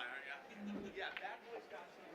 fly, aren't you? Yeah, bad boys got some.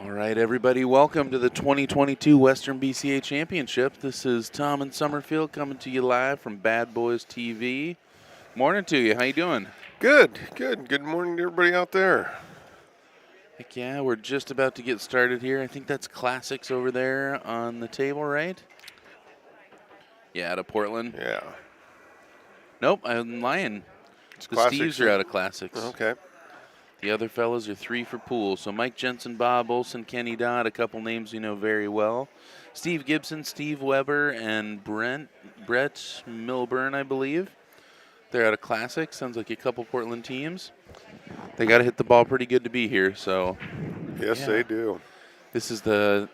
All right, everybody, welcome to the 2022 Western BCA Championship. This is Tom in Summerfield coming to you live from Bad Boys TV. Morning to you. How you doing? Good, good. Good morning to everybody out there. Heck yeah, we're just about to get started here. I think that's Classics over there on the table, right? Yeah, out of Portland. Yeah. Nope, I'm lying. It's The Classics. Steves are out of Classics. Okay. The other fellas are 3 for pool. So Mike Jensen, Bob Olson, Kenny Dodd, a couple names you know very well. Steve Gibson, Steve Weber, and Brett Milburn, I believe. They're out of Classic. Sounds like a couple Portland teams. They got to hit the ball pretty good to be here. So Yes, yeah. they do. This is the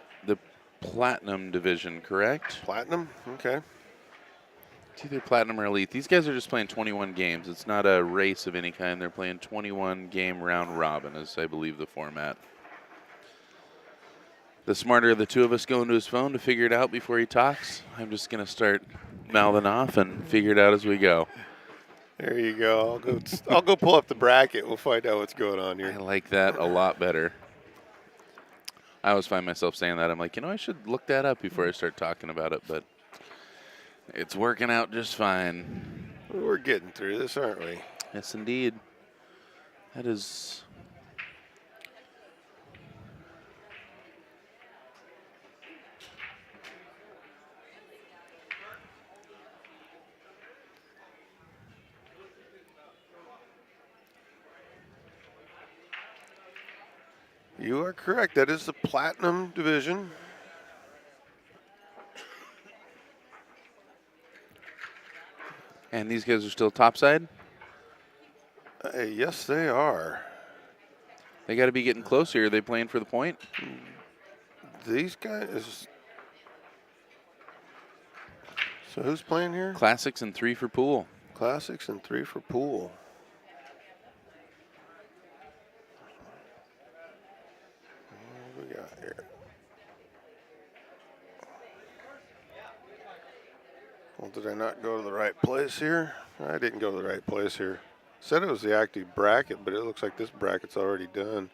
Platinum division, correct? Platinum? Okay. It's either Platinum or Elite. These guys are just playing 21 games. It's not a race of any kind. They're playing 21-game round robin, is I believe the format. The smarter of the two of us go into his phone to figure it out before he talks. I'm just going to start mouthing off and figure it out as we go. There you go. I'll go pull up the bracket. We'll find out what's going on I here. like that a lot better. I always find myself saying that. I'm like, I should look that up before I start talking about it, but it's working out just fine. We're getting through this, aren't we? Yes, indeed. That is... You are correct. That is the Platinum division. And these guys are still topside? Yes, they are. They got to be getting closer. Are they playing for the point? These guys. So who's playing here? Classics and 3 for pool. Classics and 3 for pool. What do we got here? Well, did I not go to the right place here? I didn't go to the right place here. Said it was the active bracket, but it looks like this bracket's already done.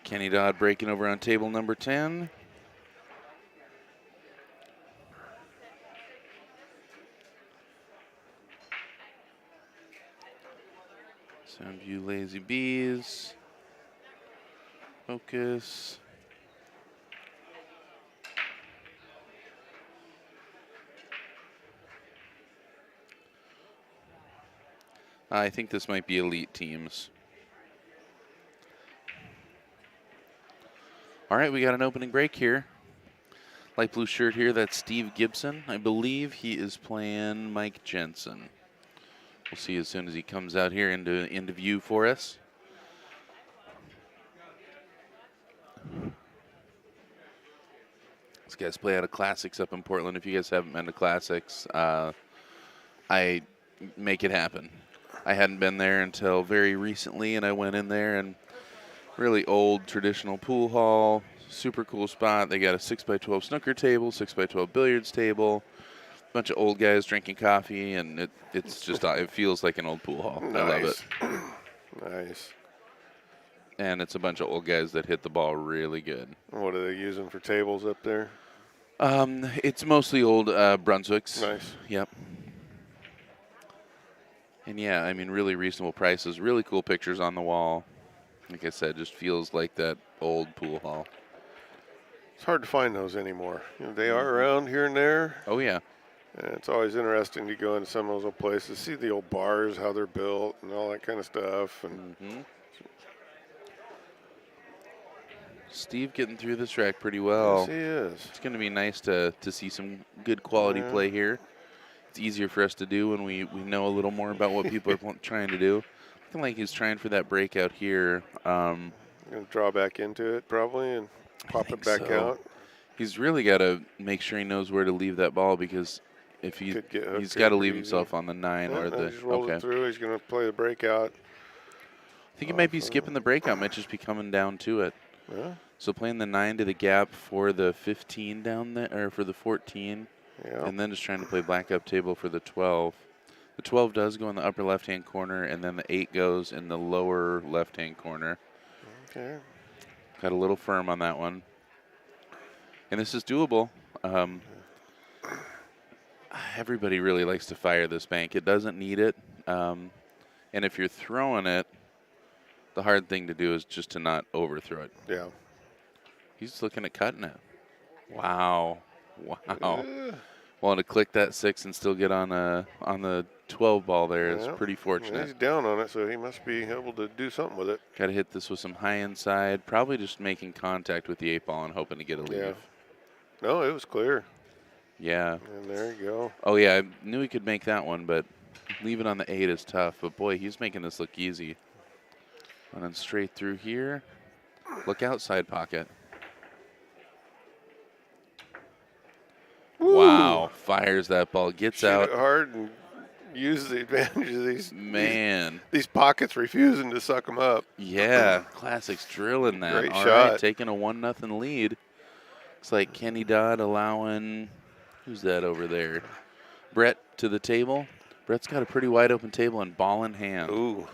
Kenny Dodd breaking over on table number 10. Soundview Lazy Bees. Focus. I think this might be elite teams. All right, we got an opening break here. Light blue shirt here, that's Steve Gibson. I believe he is playing Mike Jensen. We'll see as soon as he comes out here into view for us. These guys play out of Classics up in Portland. If you guys haven't been to Classics, I make it happen. I hadn't been there until very recently, and I went in there, and really old traditional pool hall, super cool spot. They got a 6x12 snooker table, 6x12 billiards table, a bunch of old guys drinking coffee, and it's just, it feels like an old pool hall. Nice. I love it. Nice. And it's a bunch of old guys that hit the ball really good. What are they using for tables up there? It's mostly old Brunswicks. Nice. Yep. And yeah, I mean, really reasonable prices, really cool pictures on the wall. Like I said, just feels like that old pool hall. It's hard to find those anymore. They are around here and there. Oh, yeah. And it's always interesting to go into some of those old places, see the old bars, how they're built, and all that kind of stuff. And Steve getting through this track pretty well. Yes, he is. It's going to be nice to see some good quality play here. It's easier for us to do when we know a little more about what people are trying to do. Looking like he's trying for that breakout here. Going to draw back into it probably and pop it back out. He's really got to make sure he knows where to leave that ball, because if he's got to leave himself on the 9 or the. Just roll it through. He's going to play the breakout. I think he might be skipping the breakout. Might just be coming down to it. Yeah. So playing the 9 to the gap for the 15 down there, or for the 14. Yeah. And then just trying to play black up table for the 12. The 12 does go in the upper left-hand corner, and then the 8 goes in the lower left-hand corner. Okay. Got a little firm on that one. And this is doable. Everybody really likes to fire this bank. It doesn't need it. And if you're throwing it, the hard thing to do is just to not overthrow it. Yeah. He's looking at cutting it. Wow. Wow. Uh, Well, to click that 6 and still get on the 12 ball there is yeah. pretty Yeah, fortunate. he's down on it, so he must be able to do something with it. Got to hit this with some high inside. Probably just making contact with the 8 ball and hoping to get a leave. Yeah. No, it was clear. Yeah. And there you go. Oh, yeah. I knew he could make that one, but leaving on the 8 is tough. But, boy, he's making this look easy. Running straight through here. Look outside pocket. Woo! Wow. Fires that ball. Gets Shoot out. it hard and use the advantage of these. Man. These pockets refusing to suck them up. Yeah. Classics drilling that. Great All shot. right, taking a 1-0 lead. Looks like Kenny Dodd allowing, who's that over there? Brett to the table. Brett's got a pretty wide open table and ball in hand. Ooh.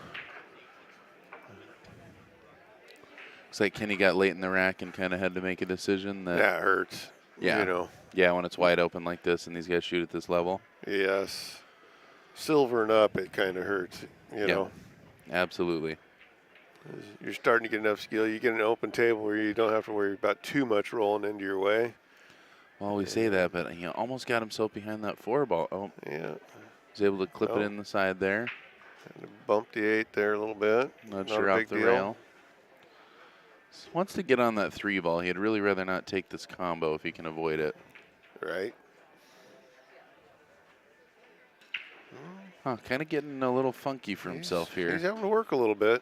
Looks like Kenny got late in the rack and kind of had to make a decision that, That hurts. yeah, You know. yeah, when it's wide open like this and these guys shoot at this level. Yes. Silvering up, it kind of hurts. You know. Absolutely. You're starting to get enough skill. You get an open table where you don't have to worry about too much rolling into your way. Well, we say that, but he almost got himself behind that 4 ball. Oh, Yeah. was able to clip it in the side there. Kind of bump the 8 there a little bit. Not Not sure a off big the deal. rail. Wants to get on that 3 ball. He'd really rather not take this combo if he can avoid it. Right. Huh, kind of getting a little funky for himself here. He's having to work a little bit.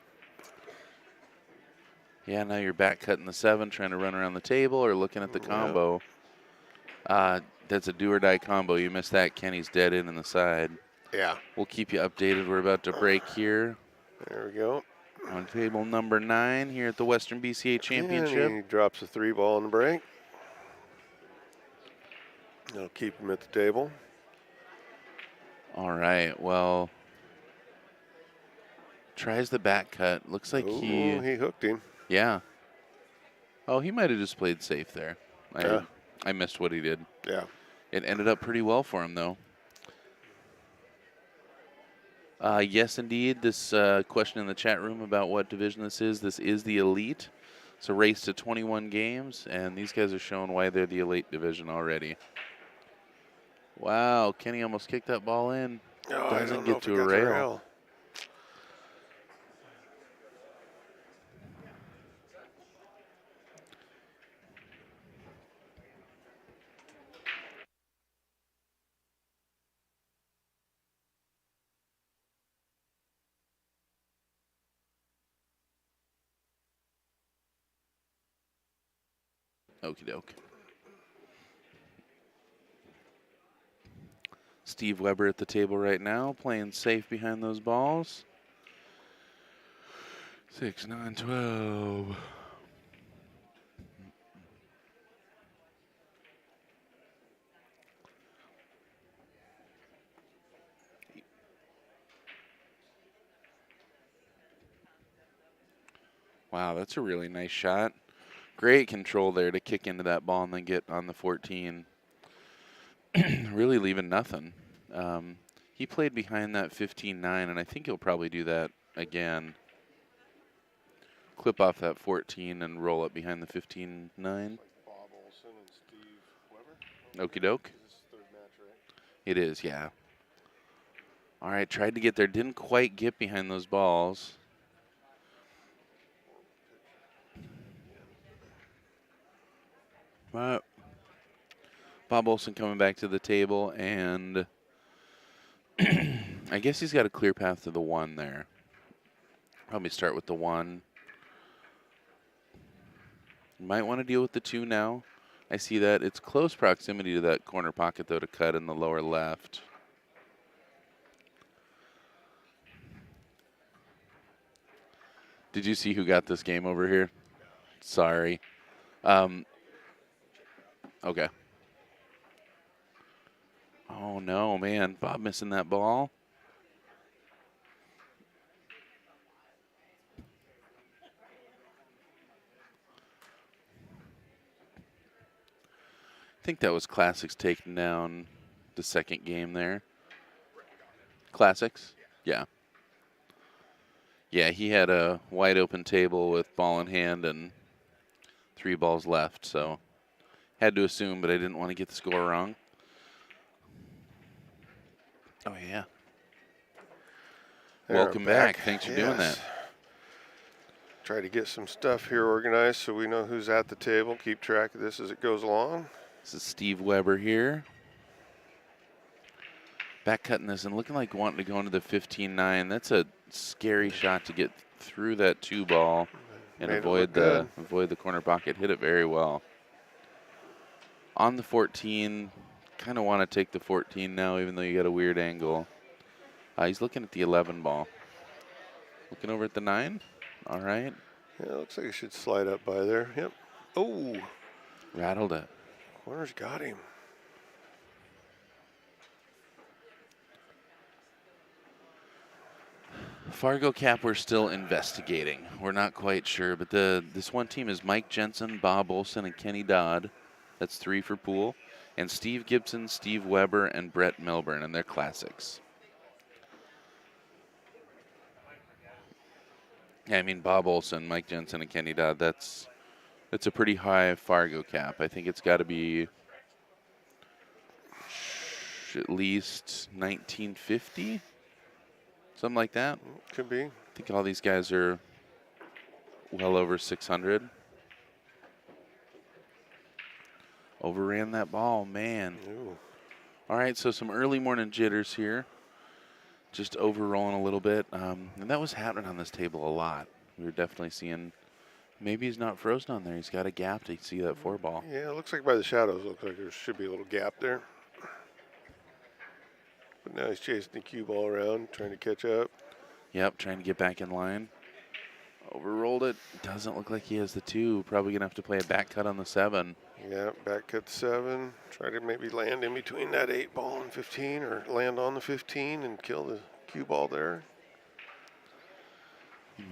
Yeah, now you're back cutting the 7, trying to run around the table or looking at the combo. That's a do or die combo. You missed that. Kenny's dead in the side. Yeah. We'll keep you updated. We're about to break here There we go. on table number 9 here at the Western BCA Championship. And he drops a 3 ball on the break. That'll keep him at the table. All right, well, tries the back cut. Looks like Ooh, he hooked him. yeah. Oh, he might have just played safe there. I missed what he did. Yeah. It ended up pretty well for him, though. Yes, indeed. This question in the chat room about what division this is the Elite. It's a race to 21 games, and these guys are showing why they're the Elite division already. Wow, Kenny almost kicked that ball in. Oh, I Doesn't don't know get if to he a got the rail. Okie doke. Steve Weber at the table right now, playing safe behind those balls. 6, 9, 12. Wow, that's a really nice shot. Great control there to kick into that ball and then get on the 14. Really leaving nothing. He played behind that 15-9, and I think he'll probably do that again. Clip off that 14 and roll up behind the 15-9. Okie doke. It is, yeah. All right, tried to get there. Didn't quite get behind those balls. But Bob Olson coming back to the table, and I guess he's got a clear path to the 1 there. Probably start with the 1. Might want to deal with the 2 now. I see that. It's close proximity to that corner pocket, though, to cut in the lower left. Did you see who got this game over here? Sorry. Okay. Oh, no, man. Bob missing that ball. think that was Classics taking down the second game there. Classics? Yeah. Yeah, he had a wide open table with ball in hand and 3 balls left, so had to assume, but I didn't want to get the score wrong. Oh, yeah. There, Welcome back. Thanks for doing that. Try to get some stuff here organized so we know who's at the table. Keep track of this as it goes along. This is Steve Weber here. Back cutting this and looking like wanting to go into the 15-9. That's a scary shot to get through that 2 ball and avoid the corner pocket. Hit it very well. On the 14, kind of want to take the 14 now, even though you got a weird angle. He's looking at the 11 ball. Looking over at the 9. All right. Yeah, looks like it should slide up by there. Yep. Oh. Rattled it. Corner's got him. Fargo Cap, we're still investigating. We're not quite sure, but this one team is Mike Jensen, Bob Olson, and Kenny Dodd. That's 3 for pool. And Steve Gibson, Steve Weber, and Brett Milburn, and they're classics. Yeah, I mean, Bob Olson, Mike Jensen, and Kenny Dodd, that's a pretty high Fargo Cap. I think it's got to be at least 1950, something like that. Could be. I think all these guys are well over 600. Overran that ball, man. Ooh. All right, so some early morning jitters here. Just overrolling a little bit. And that was happening on this table a lot. We were definitely seeing, maybe he's not frozen on there. He's got a gap to see that 4 ball. Yeah, it looks like by the shadows, looks like there should be a little gap there. But now he's chasing the cue ball around, trying to catch up. Yep, trying to get back in line. Overrolled it. Doesn't look like he has the 2. Probably going to have to play a back cut on the 7. Yeah, back cut 7. Try to maybe land in between that 8 ball and 15, or land on the 15 and kill the cue ball there.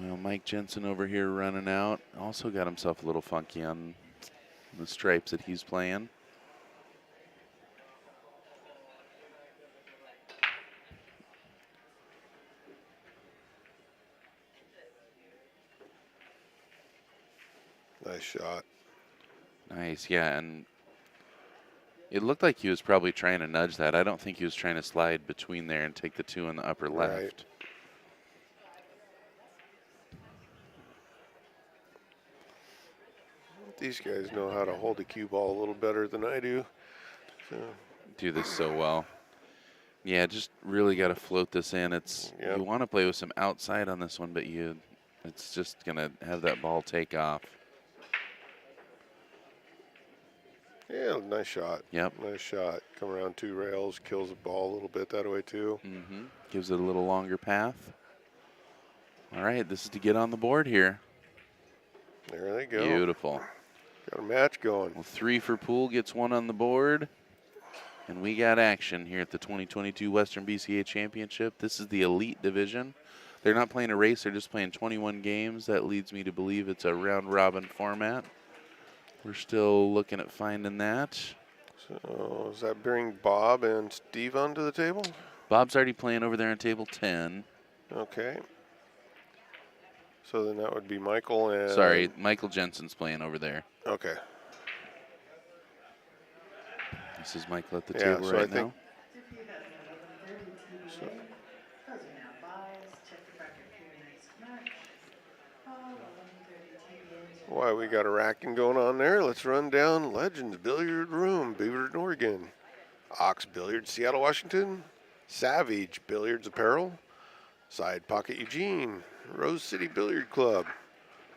Well, Mike Jensen over here running out. Also got himself a little funky on the stripes that he's playing. Nice shot. Nice, yeah, and it looked like he was probably trying to nudge that. I don't think he was trying to slide between there and take the 2 in the upper left. Right. These guys know how to hold the cue ball a little better than I do. So. Do this so well. Yeah, just really got to float this in. It's You want to play with some outside on this one, but it's just going to have that ball take off. Yeah, nice shot. Yep. Nice shot. Come around 2 rails, kills the ball a little bit that way too. Mm-hmm. Gives it a little longer path. All right, this is to get on the board here. There they go. Beautiful. Got a match going. Well, 3 for pool gets 1 on the board. And we got action here at the 2022 Western BCA Championship. This is the Elite Division. They're not playing a race, they're just playing 21 games. That leads me to believe it's a round-robin format. We're still looking at finding that. So does that bring Bob and Steve onto the table? Bob's already playing over there on table 10. Okay. So then that would be Michael and... Sorry, Michael Jensen's playing over there. Okay. This is Michael at the table so right I think now. Why, we got a racking going on there. Let's run down Legends Billiard Room, Beaverton, Oregon. Ox Billiards, Seattle, Washington. Savage Billiards Apparel. Side Pocket, Eugene. Rose City Billiard Club.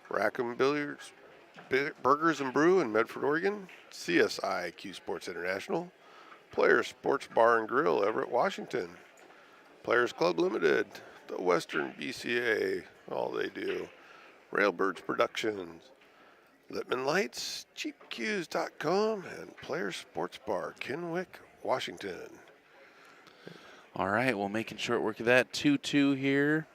Rackham Billiards, Burgers and Brew in Medford, Oregon. CSI Q Sports International. Players Sports Bar and Grill, Everett, Washington. Players Club Limited. The Western BCA, all they do. Railbirds Productions. Littman Lights, CheapCues.com, and Players Sports Bar, Kennewick, Washington. All right, well, making short work of that. 2-2 here.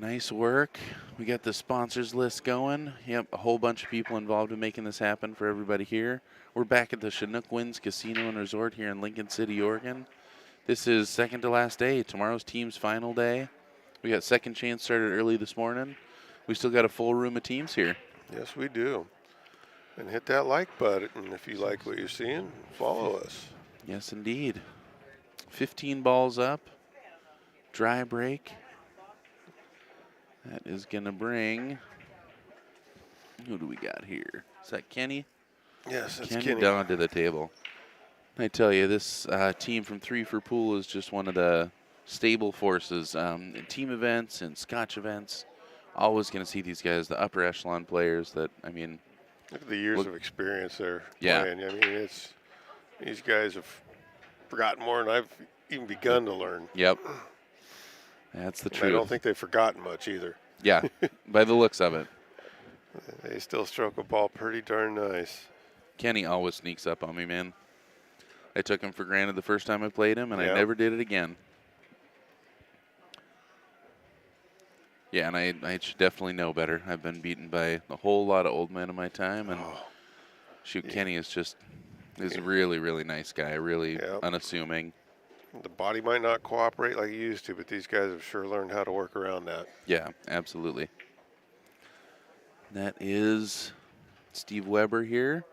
Nice work. We got the sponsors list going. Yep, a whole bunch of people involved in making this happen for everybody here. We're back at the Chinook Winds Casino and Resort here in Lincoln City, Oregon. This is second to last day. Tomorrow's team's final day. We got second chance started early this morning. We still got a full room of teams here. Yes, we do. And hit that like button if you like what you're seeing. Follow us. Yes, indeed. 15 balls up. Dry break. That is going to bring, who do we got here? Is that Kenny? Yes, that's Kenny Kenny. down to the table. I tell you, this team from Three for Pool is just one of the stable forces in team events and Scotch events. Always going to see these guys, the upper echelon players that, I mean. Look at the years of experience they're Yeah. playing. I mean, these guys have forgotten more than I've even begun to learn. Yep. That's the And truth. I don't think they've forgotten much either. Yeah, by the looks of it. They still stroke a ball pretty darn nice. Kenny always sneaks up on me, man. I took him for granted the first time I played him, and I Yep. never did it again. Yeah, and I should definitely know better. I've been beaten by a whole lot of old men in my time, and shoot, Kenny is a really, really nice guy, really unassuming. The body might not cooperate like it used to, but these guys have sure learned how to work around that. Yeah, absolutely. That is Steve Weber here.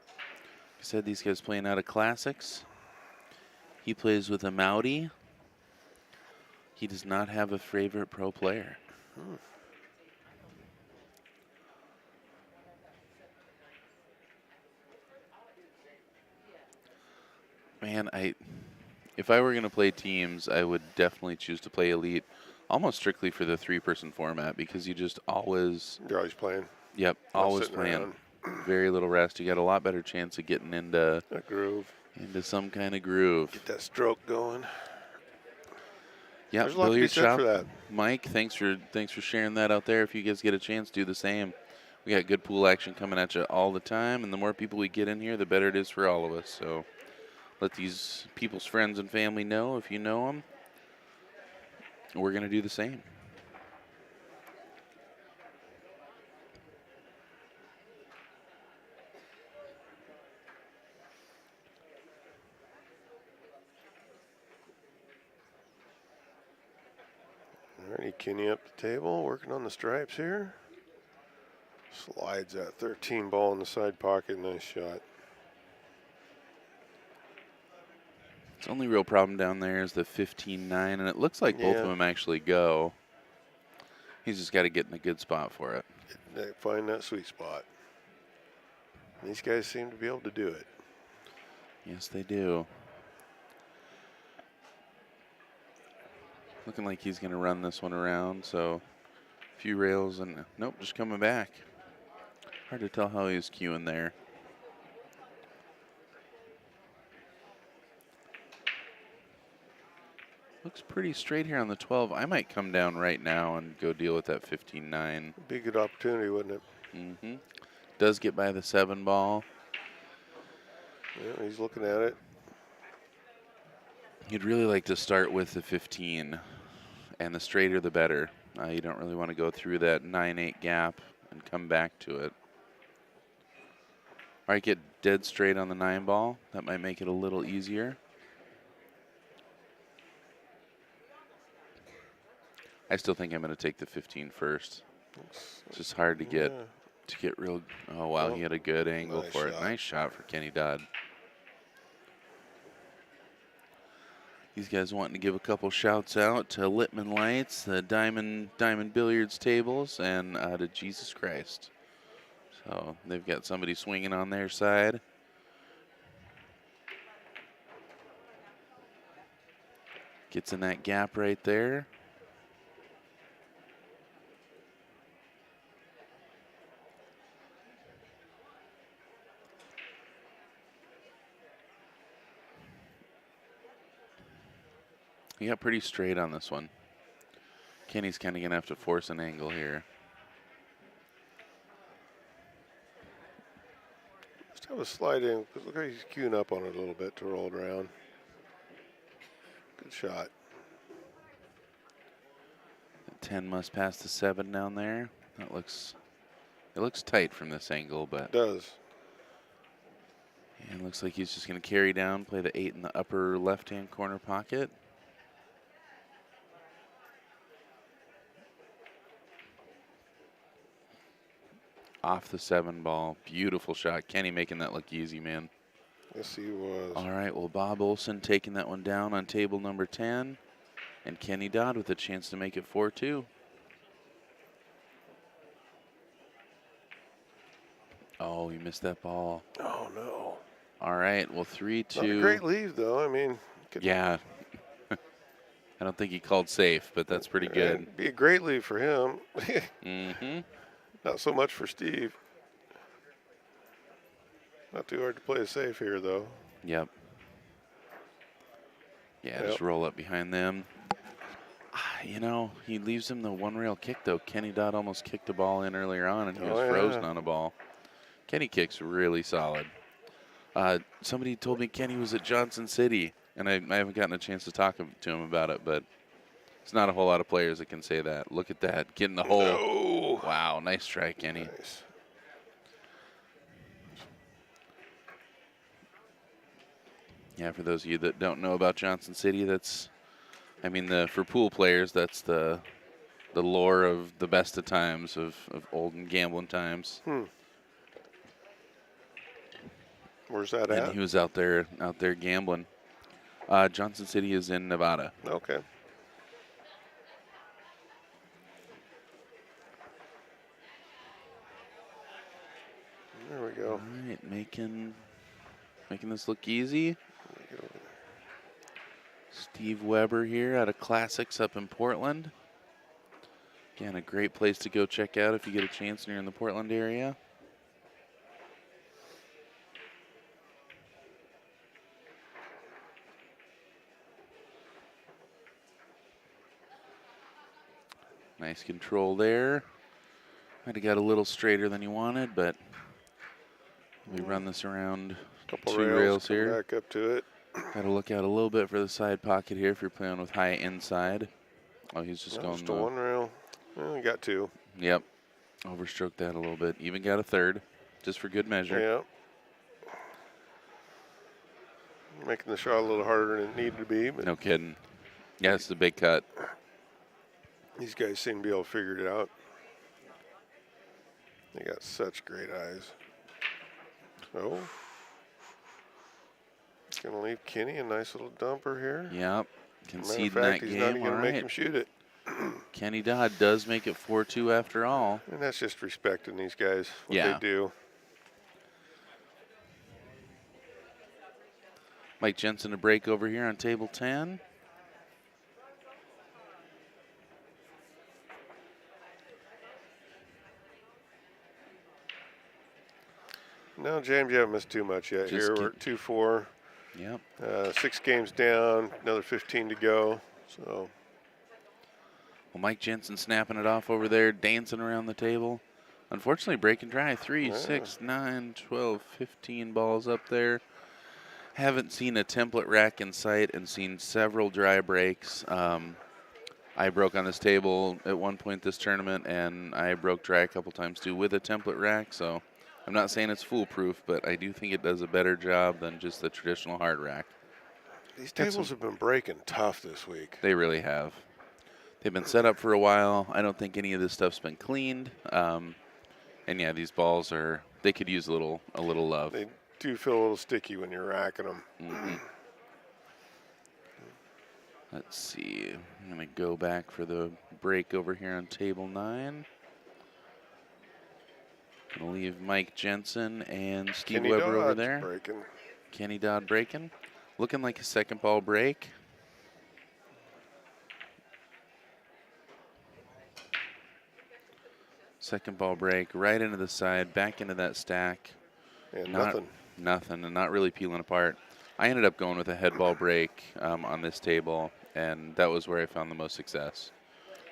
He said these guys playing out of classics. He plays with a Maudi. He does not have a favorite pro player. Man, if I were going to play teams, I would definitely choose to play Elite, almost strictly for the three-person format, because you just always. You're always playing. Yep, Not always sitting playing. around. Very little rest. You got a lot better chance of getting into A groove. into some kind of groove. Get that stroke going. Yeah, There's a lot to be billiard said shop. for that. Mike, thanks for sharing that out there. If you guys get a chance, do the same. We got good pool action coming at you all the time, and the more people we get in here, the better it is for all of us. So let these people's friends and family know if you know them. We're going to do the same. Alrighty, Kenny up the table, working on the stripes here. Slides that 13 ball in the side pocket. Nice shot. His only real problem down there is the 15-9, and it looks like both of them actually go. He's just got to get in a good spot for it. Find that sweet spot. These guys seem to be able to do it. Yes, they do. Looking like he's going to run this one around, so a few rails and nope, just coming back. Hard to tell how he was queuing there. Looks pretty straight here on the 12. I might come down right now and go deal with that 15-9. Be a good opportunity, wouldn't it? Mm-hmm. Does get by the 7 ball. Yeah, he's looking at it. You'd really like to start with the 15, and the straighter the better. You don't really want to go through that 9-8 gap and come back to it. All right, get dead straight on the 9 ball. That might make it a little easier. I still think I'm going to take the 15 first. It's just hard to get real. Oh wow, he had a good angle for it. Nice shot for Kenny Dodd. These guys wanting to give a couple shouts out to Littman Lights, the Diamond Billiards tables, and to Jesus Christ. So they've got somebody swinging on their side. Gets in that gap right there. He got pretty straight on this one. Kenny's kind of going to have to force an angle here. Just have a slide in. Look like he's queuing up on it a little bit to roll it around. Good shot. 10 must pass the 7 down there. It looks tight from this angle, but It does. and it looks like he's just going to carry down, play the 8 in the upper left-hand corner pocket. Off the 7 ball. Beautiful shot. Kenny making that look easy, man. Yes, he was. All right, well, Bob Olson taking that one down on table number 10. And Kenny Dodd with a chance to make it 4-2. Oh, he missed that ball. Oh, no. All right, well, 3-2. Not a great lead, though. I mean, Yeah. I don't think he called safe, but that's pretty good. It'd be a great lead for him. Mm-hmm. Not so much for Steve. Not too hard to play it safe here, though. Yep. Yeah, just roll up behind them. You know, he leaves him the one-rail kick, though. Kenny Dodd almost kicked the ball in earlier on, and he was frozen on a ball. Kenny kicks really solid. Somebody told me Kenny was at Johnson City, and I haven't gotten a chance to talk to him about it, but it's not a whole lot of players that can say that. Look at that. Get in the hole. No. Wow, nice try, Kenny. Nice. Yeah, for those of you that don't know about Johnson City, for pool players, that's the lore of the best of times, of olden gambling times. Where's that And at? he was out there gambling. Johnson City is in Nevada. Okay. There we go. All right, making this look easy. Steve Weber here out of Classics up in Portland. Again, a great place to go check out if you get a chance and you're in the Portland area. Nice control there. Might have got a little straighter than you wanted, but we run this around Couple 2 rails come here. back up to it. Got to look out a little bit for the side pocket here if you're playing with high inside. Oh, he's just going. Just a 1 rail. Well, we got 2. Yep. Overstroked that a little bit. Even got a 3rd, just for good measure. Yeah. Making the shot a little harder than it needed to be. But No kidding. Yeah, it's a big cut. these guys seem to be able to figure it out. They got such great eyes. Oh. Going to leave Kenny a nice little dumper here. Yep. Matter of Conceding fact, that he's not game. even All going to make right. him shoot it. Kenny Dodd does make it 4-2 after all. And that's just respecting these guys, what Yeah. they do. Mike Jensen to break over here on table 10. No, James, you haven't missed too much yet. Just Here we're at 2-4. Yep. 6 games down, another 15 to go. So Well, Mike Jensen snapping it off over there, dancing around the table. Unfortunately, breaking dry. 3, 6, 9, 12, 15 balls up there. Haven't seen a template rack in sight and seen several dry breaks. I broke on this table at one point this tournament, and I broke dry a couple times too with a template rack. So I'm not saying it's foolproof, but I do think it does a better job than just the traditional hard rack. these tables have been breaking tough this week. They really have. They've been set up for a while. I don't think any of this stuff's been cleaned. And yeah, these balls they could use a little love. They do feel a little sticky when you're racking them. Mm-hmm. Let's see. I'm going to go back for the break over here on table 9. Going to leave Mike Jensen and Steve Kenny Weber over Dodd's there. breaking. Kenny Dodd breaking. Looking like a second ball break. Second ball break, right into the side, back into that stack. And Nothing, and not really peeling apart. I ended up going with a head ball break on this table, and that was where I found the most success.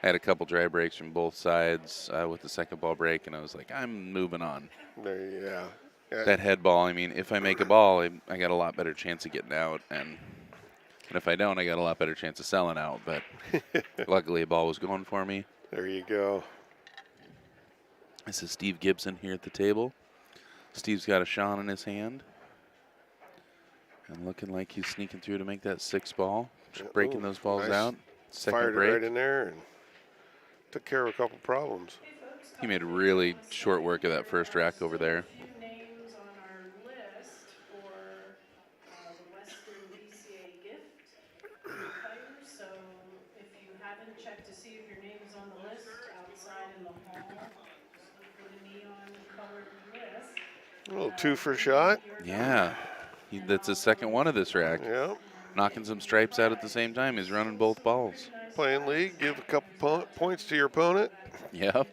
I had a couple dry breaks from both sides with the second ball break, and I was like, I'm moving on. Yeah. That head ball, I mean, if I make a ball, I got a lot better chance of getting out, and if I don't, I got a lot better chance of selling out. But luckily, a ball was going for me. There you go. This is Steve Gibson here at the table. Steve's got a Sean in his hand. And looking like he's sneaking through to make that 6 ball. Just breaking Ooh, those balls nice. out. Second Fired break. it right in there and took care of a couple problems. He made really short work of that first rack over there. A few names on our list for the Western BCA gift retires. So if you haven't checked to see if your name is on the list outside in the hall, just look for the neon colored list. A little 2 for shot. Yeah. That's his second one of this rack. Yeah. Knocking some stripes out at the same time. He's running both balls. Playing league, give a couple points to your opponent. Yep.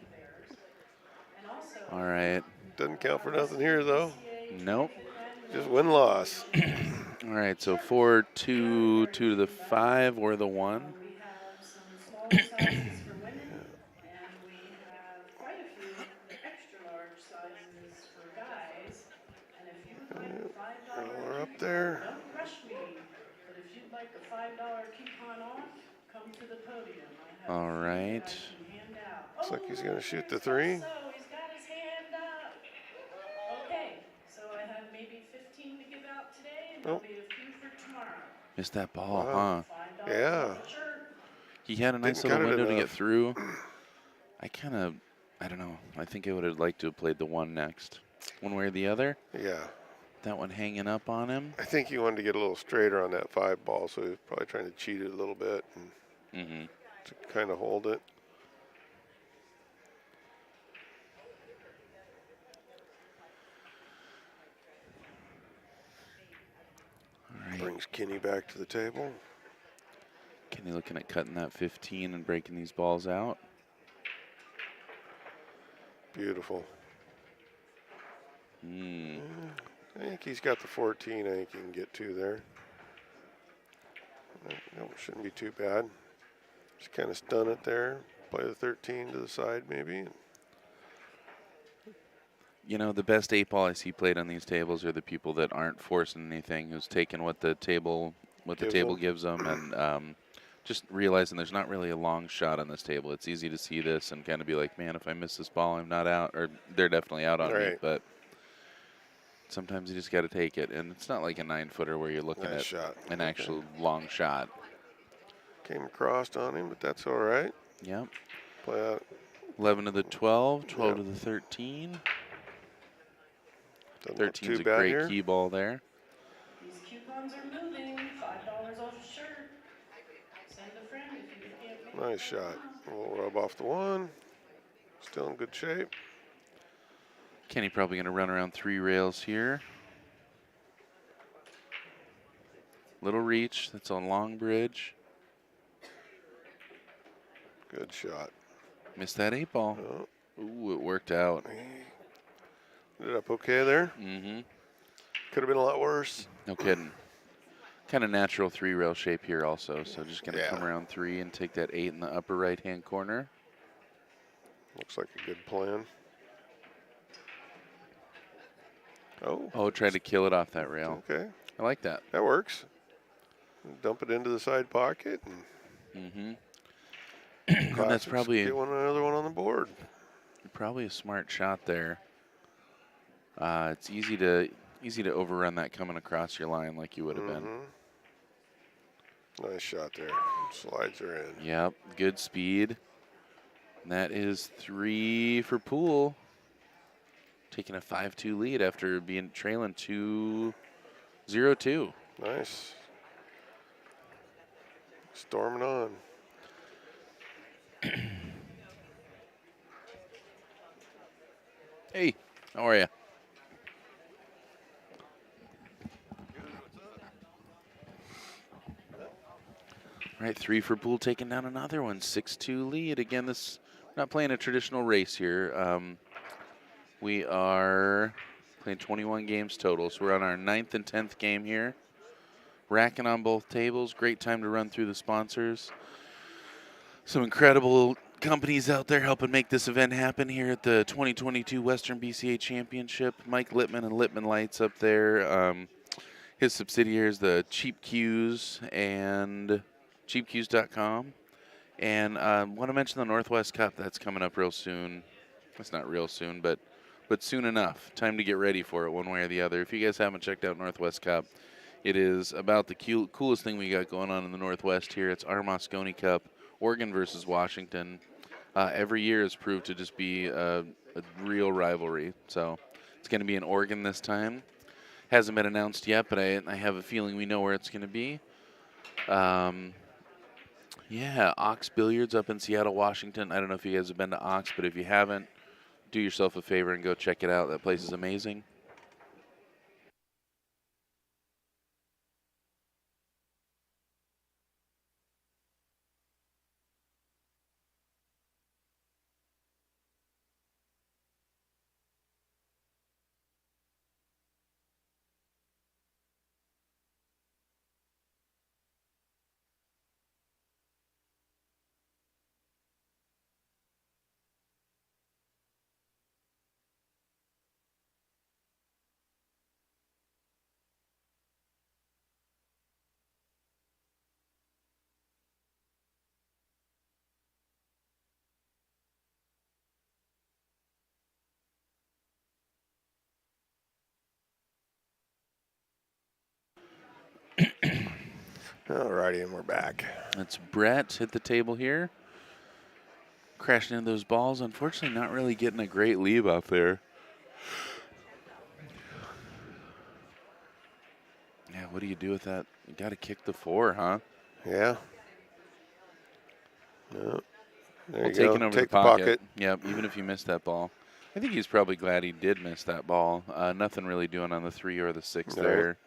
All right. Doesn't count for nothing here, though. Nope. Just win-loss. All right, so 4, 2, 2 to the 5 or the 1. We have some smaller sizes for women, and we have quite a few extra large sizes for guys. And if you would like a $5 We're up there. don't rush me, but if you'd like a $5 coupon off, come to the podium. I have All a few right. that I can hand out. Looks like he's gonna shoot the there's 3. So he's got his hand up. Okay, so I have maybe 15 to give out today, and there'll Oh. be a few for tomorrow. Missed that ball, Wow. huh? $5 Yeah. off a shirt. He had a nice Didn't little cut it window to get enough. through. I don't know. I think I would have liked to have played the 1 next. One way or the other. Yeah. That one hanging up on him. I think he wanted to get a little straighter on that 5 ball, so he was probably trying to cheat it a little bit and Mm-hmm. to kind of hold it. All right. Brings Kenny back to the table. Kenny looking at cutting that 15 and breaking these balls out. Beautiful. Mm. I think he's got the 14. I think he can get 2 there. No, shouldn't be too bad. Just kind of stun it there. Play the 13 to the side maybe. You know, the best 8 ball I see played on these tables are the people that aren't forcing anything, who's taking what the table gives them, and just realizing there's not really a long shot on this table. It's easy to see this and kind of be like, man, if I miss this ball, I'm not out, or they're definitely out on me. Right. But sometimes you just got to take it, and it's not like a 9-footer where you're looking Nice at shot. an actual long shot. Came across on him, but that's all right. Yep. Play out. 11 to the 12, 12 Yep. to the 13. Doesn't look 13's too a bad great here. key ball there. These coupons are moving. $5 off a shirt. Send a friend if you can't make Nice shot. We'll rub off the 1. Still in good shape. Kenny probably going to run around 3 rails here. Little reach. That's a long bridge. Good shot. Missed that 8 ball. Oh, Ooh, it worked out. he ended up okay there. Mm-hmm. Could have been a lot worse. No kidding. Kind of natural 3 rail shape here also. So just going to Yeah. come around 3 and take that 8 in the upper right-hand corner. Looks like a good plan. Oh, Oh, tried to kill it off that rail. okay. I like that. That works. Dump it into the side pocket and Mm-hmm. And that's classics, get another one on the board. probably a smart shot there. It's easy to overrun that coming across your line like you would have been. Nice shot there. Slides are in. Yep, good speed. And that is 3 for Poole. Taking a 5-2 lead after being trailing 2-0-2. Nice. Storming on. Hey, how are you? All right, 3 for Poole, taking down another one. 6-2 lead. Again, this not playing a traditional race here. We are playing 21 games total, so we're on our 9th and 10th game here. Racking on both tables. Great time to run through the sponsors. Some incredible companies out there helping make this event happen here at the 2022 Western BCA Championship. Mike Littman and Littman Lights up there. His subsidiaries, the Cheap Cues and cheapcues.com, And want to mention the Northwest Cup. That's coming up real soon. It's not real soon, but soon enough. Time to get ready for it one way or the other. If you guys haven't checked out Northwest Cup, it is about the coolest thing we got going on in the Northwest here. It's our Moscone Cup, Oregon versus Washington. Every year has proved to just be a real rivalry. So it's going to be in Oregon this time. Hasn't been announced yet, but I have a feeling we know where it's going to be. Yeah, Ox Billiards up in Seattle, Washington. I don't know if you guys have been to Ox, but if you haven't, do yourself a favor and go check it out. That place is amazing. All righty, and we're back. That's Brett hit the table here. Crashing into those balls. Unfortunately, not really getting a great lead off there. Yeah, what do you do with that? You got to kick the 4, huh? Yeah. No. There Well, you go. taking over Take the pocket. Yep, even if you missed that ball. I think he's probably glad he did miss that ball. Nothing really doing on the 3 or the 6 there.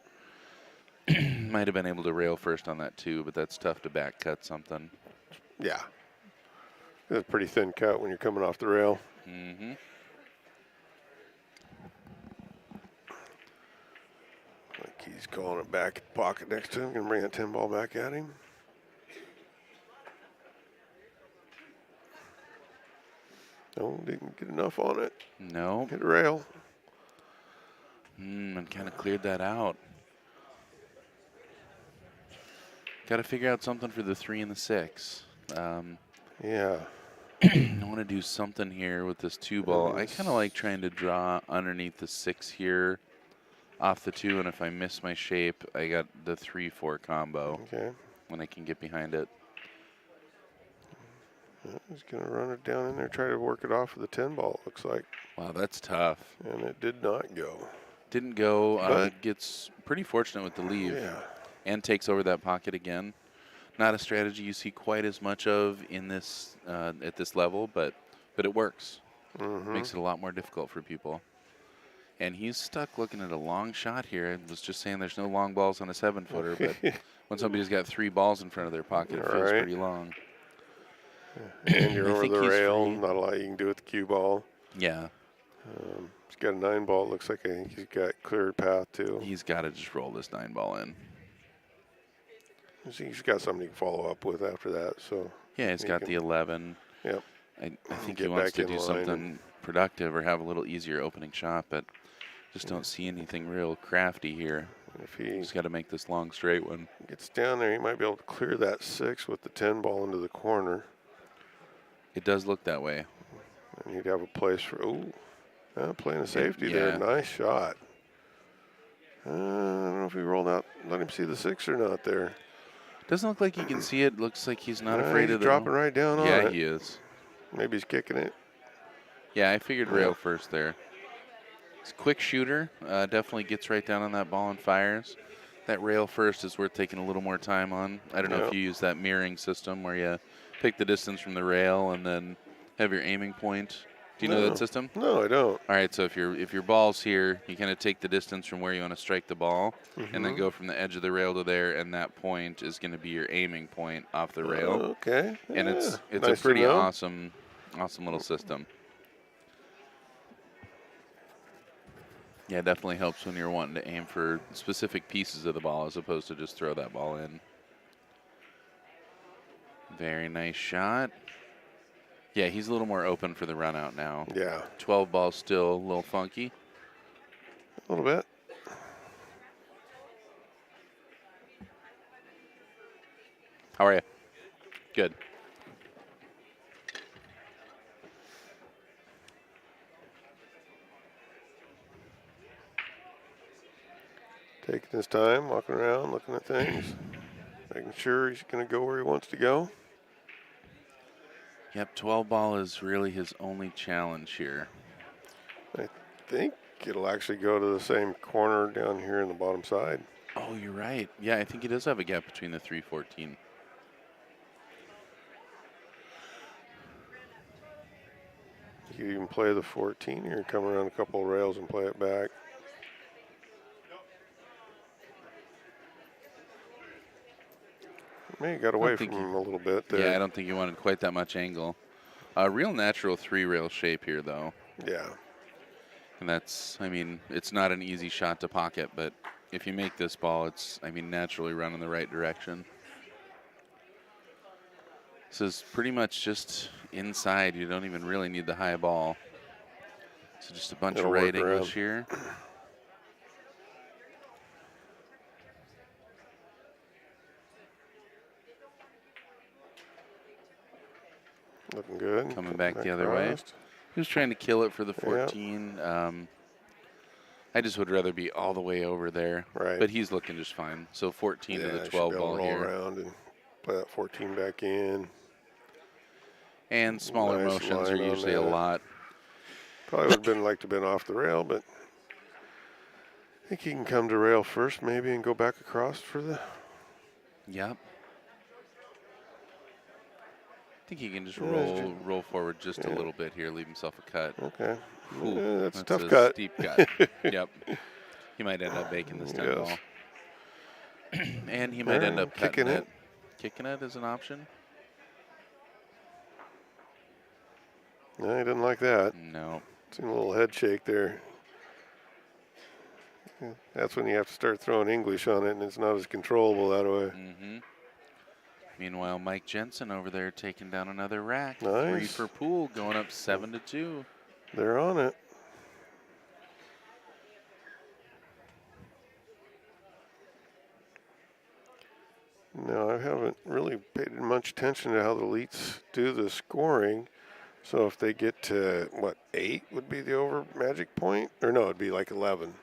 Might have been able to rail first on that too, but that's tough to back cut something. Yeah. It's a pretty thin cut when you're coming off the rail. Mm-hmm. Like he's calling it back pocket next to him. Gonna bring that 10 ball back at him. No, didn't get enough on it. No. Hit a rail. And kind of cleared that out. Got to figure out something for the 3 and the 6. Yeah. I want to do something here with this 2 ball. I kind of like trying to draw underneath the 6 here off the 2, and if I miss my shape, I got the 3-4 combo. Okay. When I can get behind it. He's going to run it down in there, try to work it off with the 10 ball, it looks like. Wow, that's tough. And it did not go. Didn't go. But gets pretty fortunate with the leave. Yeah. And takes over that pocket again. Not a strategy you see quite as much of in this at this level, but it works. Makes it a lot more difficult for people. And he's stuck looking at a long shot here. I was just saying there's no long balls on a 7-footer, but when somebody's got 3 balls in front of their pocket, it feels pretty long. And you're over the rail. Not a lot you can do with the cue ball. Yeah. He's got a 9 ball. It looks like I think he's got cleared path too. He's got to just roll this 9 ball in. He's got something to follow up with after that. So yeah, he's got the 11. Yep. I think he wants to do something productive or have a little easier opening shot, but just don't see anything real crafty here. If he just got to make this long straight one. Gets down there, he might be able to clear that 6 with the 10 ball into the corner. It does look that way. And you'd have a place for, playing a safety there. Nice shot. I don't know if he rolled out, let him see the 6 or not there. Doesn't look like you can see it. Looks like he's not afraid of the dropping right down on it. Yeah, he is. Maybe he's kicking it. Yeah, I figured rail first there. He's a quick shooter. Definitely gets right down on that ball and fires. That rail first is worth taking a little more time on. I don't know if you use that mirroring system where you pick the distance from the rail and then have your aiming point. Do you know that system? No, I don't. All right, so if your ball's here, you kind of take the distance from where you want to strike the ball, and then go from the edge of the rail to there, and that point is going to be your aiming point off the rail. Okay. And it's nice a pretty awesome little system. Yeah, it definitely helps when you're wanting to aim for specific pieces of the ball as opposed to just throw that ball in. Very nice shot. Yeah, he's a little more open for the run out now. Yeah. 12 ball still a little funky. A little bit. How are you? Good. Taking his time, walking around, looking at things, making sure he's going to go where he wants to go. Yep, 12 ball is really his only challenge here. I think it'll actually go to the same corner down here in the bottom side. Oh, you're right. Yeah, I think he does have a gap between the 314. You can even play the 14 or come around a couple of rails and play it back. Maybe got away from him a little bit there. Yeah, I don't think he wanted quite that much angle. A real natural 3-rail shape here, though. Yeah. And that's, I mean, it's not an easy shot to pocket, but if you make this ball, it's, I mean, naturally run in the right direction. This is pretty much just inside. You don't even really need the high ball. So just a bunch It'll of right work around. English here. Looking good. Coming back the other way. He was trying to kill it for the 14. Yep. I just would rather be all the way over there. Right. But he's looking just fine. So 14 to the 12 ball roll here. Around and play that 14 back in. And smaller Nice motions are line on usually a that. lot. Probably would have liked to have been off the rail, but I think he can come to rail first maybe and go back across for the... Yep. I think he can just Yeah, roll forward just a little bit here, leave himself a cut. Okay. Ooh, Yeah, that's a tough a cut. steep cut. Yep. He might end up making this 10 Yes. ball. And he might end up cutting kicking it. Kicking it is an option. No, he didn't like that. No. Seen a little head shake there. Yeah, that's when you have to start throwing English on it, and it's not as controllable that way. Mm-hmm. Meanwhile, Mike Jensen over there taking down another rack. Nice. 3 for Poole, going up 7-2. They're on it. No, I haven't really paid much attention to how the elites do the scoring. So if they get to, 8 would be the over magic point? Or no, it'd be like 11.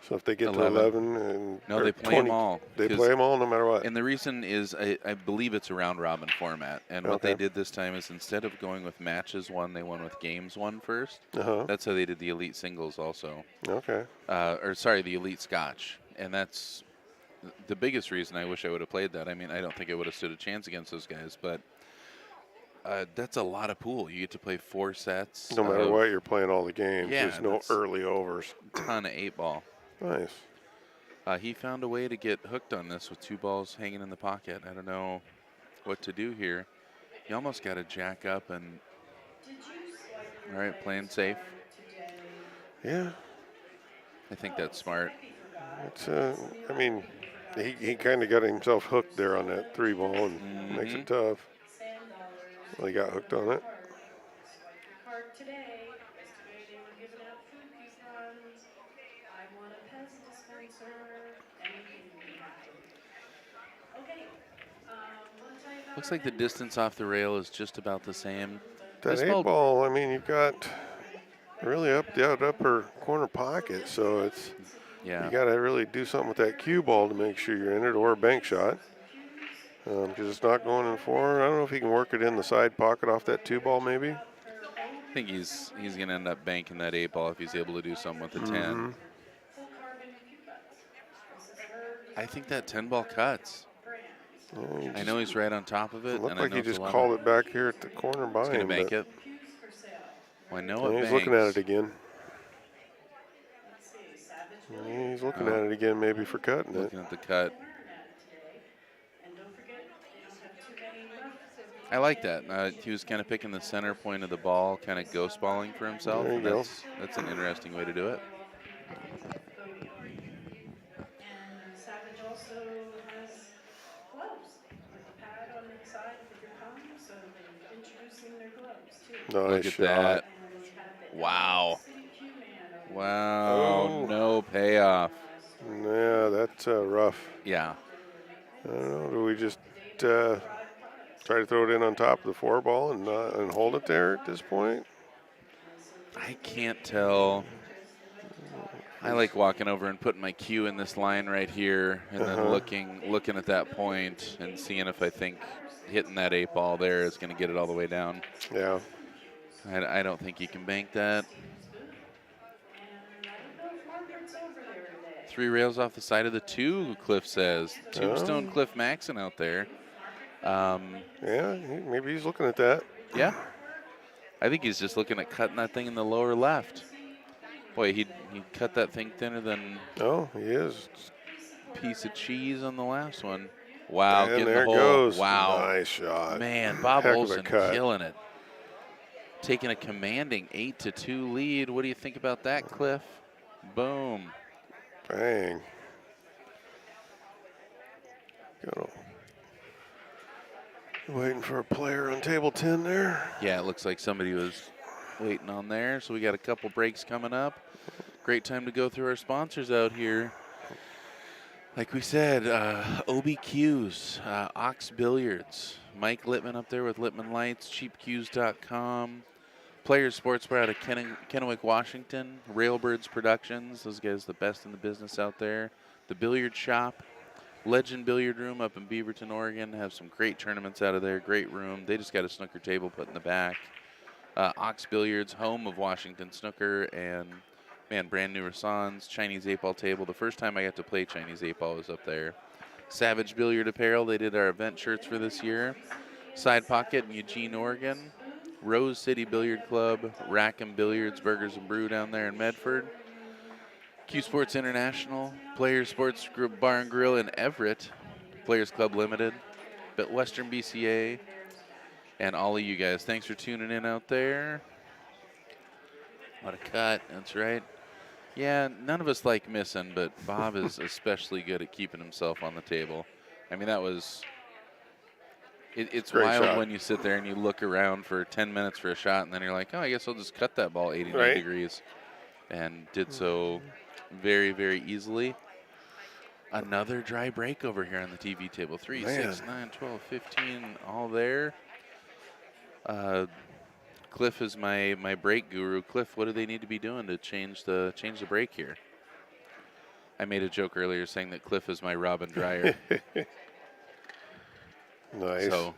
So if they get 11. to 11 and No, or they play 20, them all. They play them all no matter what. And the reason is I believe it's a round robin format. And what they did this time is instead of going with matches won, they won with games won first. Uh-huh. That's how they did the elite singles also. Okay. The elite scotch. And that's the biggest reason I wish I would have played that. I mean, I don't think I would have stood a chance against those guys, but that's a lot of pool. You get to play 4 sets. No matter what, you're playing all the games. Yeah, There's no early overs. Ton of 8 ball. Nice. He found a way to get hooked on this with 2 balls hanging in the pocket. I don't know what to do here. You almost got to jack up and, all right, playing safe. Yeah. I think that's smart. It's, I mean, he kind of got himself hooked there on that 3 ball and makes it tough. Well, he got hooked on it. Looks like the distance off the rail is just about the same. That 8 ball, I mean, you've got really up the upper corner pocket, so it's you got to really do something with that cue ball to make sure you're in it, or a bank shot, because it's not going in 4. I don't know if he can work it in the side pocket off that 2 ball, maybe. I think he's going to end up banking that 8 ball if he's able to do something with the 10. I think that 10 ball cuts. Yeah, I know he's right on top of it. Looked like he just called it back here at the corner by him. He's going to bank it. Well, I know it he's looking at it again. He's looking at it again, maybe for cutting it. Looking at the cut. I like that. He was kind of picking the center point of the ball, kind of ghost balling for himself. There you go. That's an interesting way to do it. And Savage also has gloves with a pad on the side with your palm, so they're introducing their gloves too. Nice Look at shot. that. Wow. Wow. No payoff. Yeah, that's rough. Yeah. I don't know. Do we just try to throw it in on top of the 4 ball and hold it there at this point? I can't tell. I like walking over and putting my cue in this line right here, and then looking at that point and seeing if I think hitting that 8-ball there is going to get it all the way down. Yeah. I don't think you can bank that. And I don't know if Margaret's over there today. 3 rails off the side of the 2, Cliff says. Tombstone Cliff Maxon out there. Yeah, maybe he's looking at that. Yeah. I think he's just looking at cutting that thing in the lower left. Boy, he cut that thing thinner than Oh, he is. a piece of cheese on the last one. Wow, And getting there the it hole. goes. Wow. Nice shot. Man, Bob Heck of a Olson cut. killing it. Taking a commanding 8-2 lead. What do you think about that, Cliff? Boom. Bang. Go. Waiting for a player on table 10 there. Yeah, it looks like somebody was waiting on there. So we got a couple breaks coming up. Great time to go through our sponsors out here. Like we said, OBQs, Ox Billiards, Mike Littman up there with Littman Lights, cheapcues.com, Players Sports Bar out of Kennewick, Washington, Railbirds Productions, those guys the best in the business out there, the Billiard Shop, Legend Billiard Room up in Beaverton, Oregon, have some great tournaments out of there, great room. They just got a snooker table put in the back. Ox Billiards, home of Washington Snooker, and man, brand new Rassans, Chinese 8-ball table. The first time I got to play Chinese 8-ball was up there. Savage Billiard Apparel, they did our event shirts for this year. Side Pocket in Eugene, Oregon. Rose City Billiard Club, Rackham Billiards, Burgers and Brew down there in Medford. Q Sports International, Players Sports Group Bar and Grill in Everett, Players Club Limited, but Western BCA, and all of you guys. Thanks for tuning in out there. What a cut, that's right. Yeah, none of us like missing, but Bob is especially good at keeping himself on the table. I mean, that was, it's Great wild shot. when you sit there and you look around for 10 minutes for a shot, and then you're like, oh, I guess I'll just cut that ball 89 Right. degrees. And did so very, very easily. Another dry break over here on the TV table. 3, Man. 6, 9, 12, 15, all there. Cliff is my break guru. Cliff, what do they need to be doing to change the break here? I made a joke earlier saying that Cliff is my Robin Dreyer. Nice. So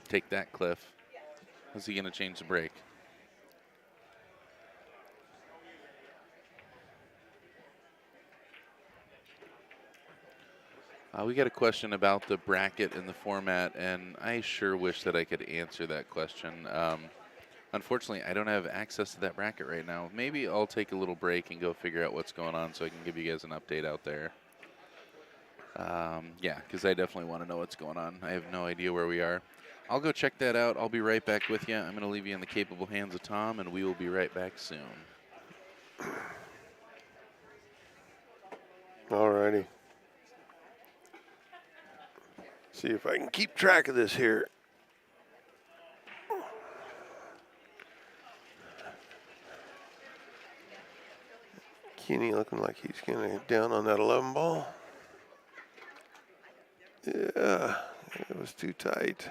take that, Cliff. How's he going to change the break? We got a question about the bracket and the format, and I sure wish that I could answer that question. Unfortunately, I don't have access to that bracket right now. Maybe I'll take a little break and go figure out what's going on so I can give you guys an update out there. Yeah, because I definitely want to know what's going on. I have no idea where we are. I'll go check that out. I'll be right back with you. I'm going to leave you in the capable hands of Tom, and we will be right back soon. All righty. See if I can keep track of this here. Kenny looking like he's going to get down on that 11 ball. Yeah, it was too tight.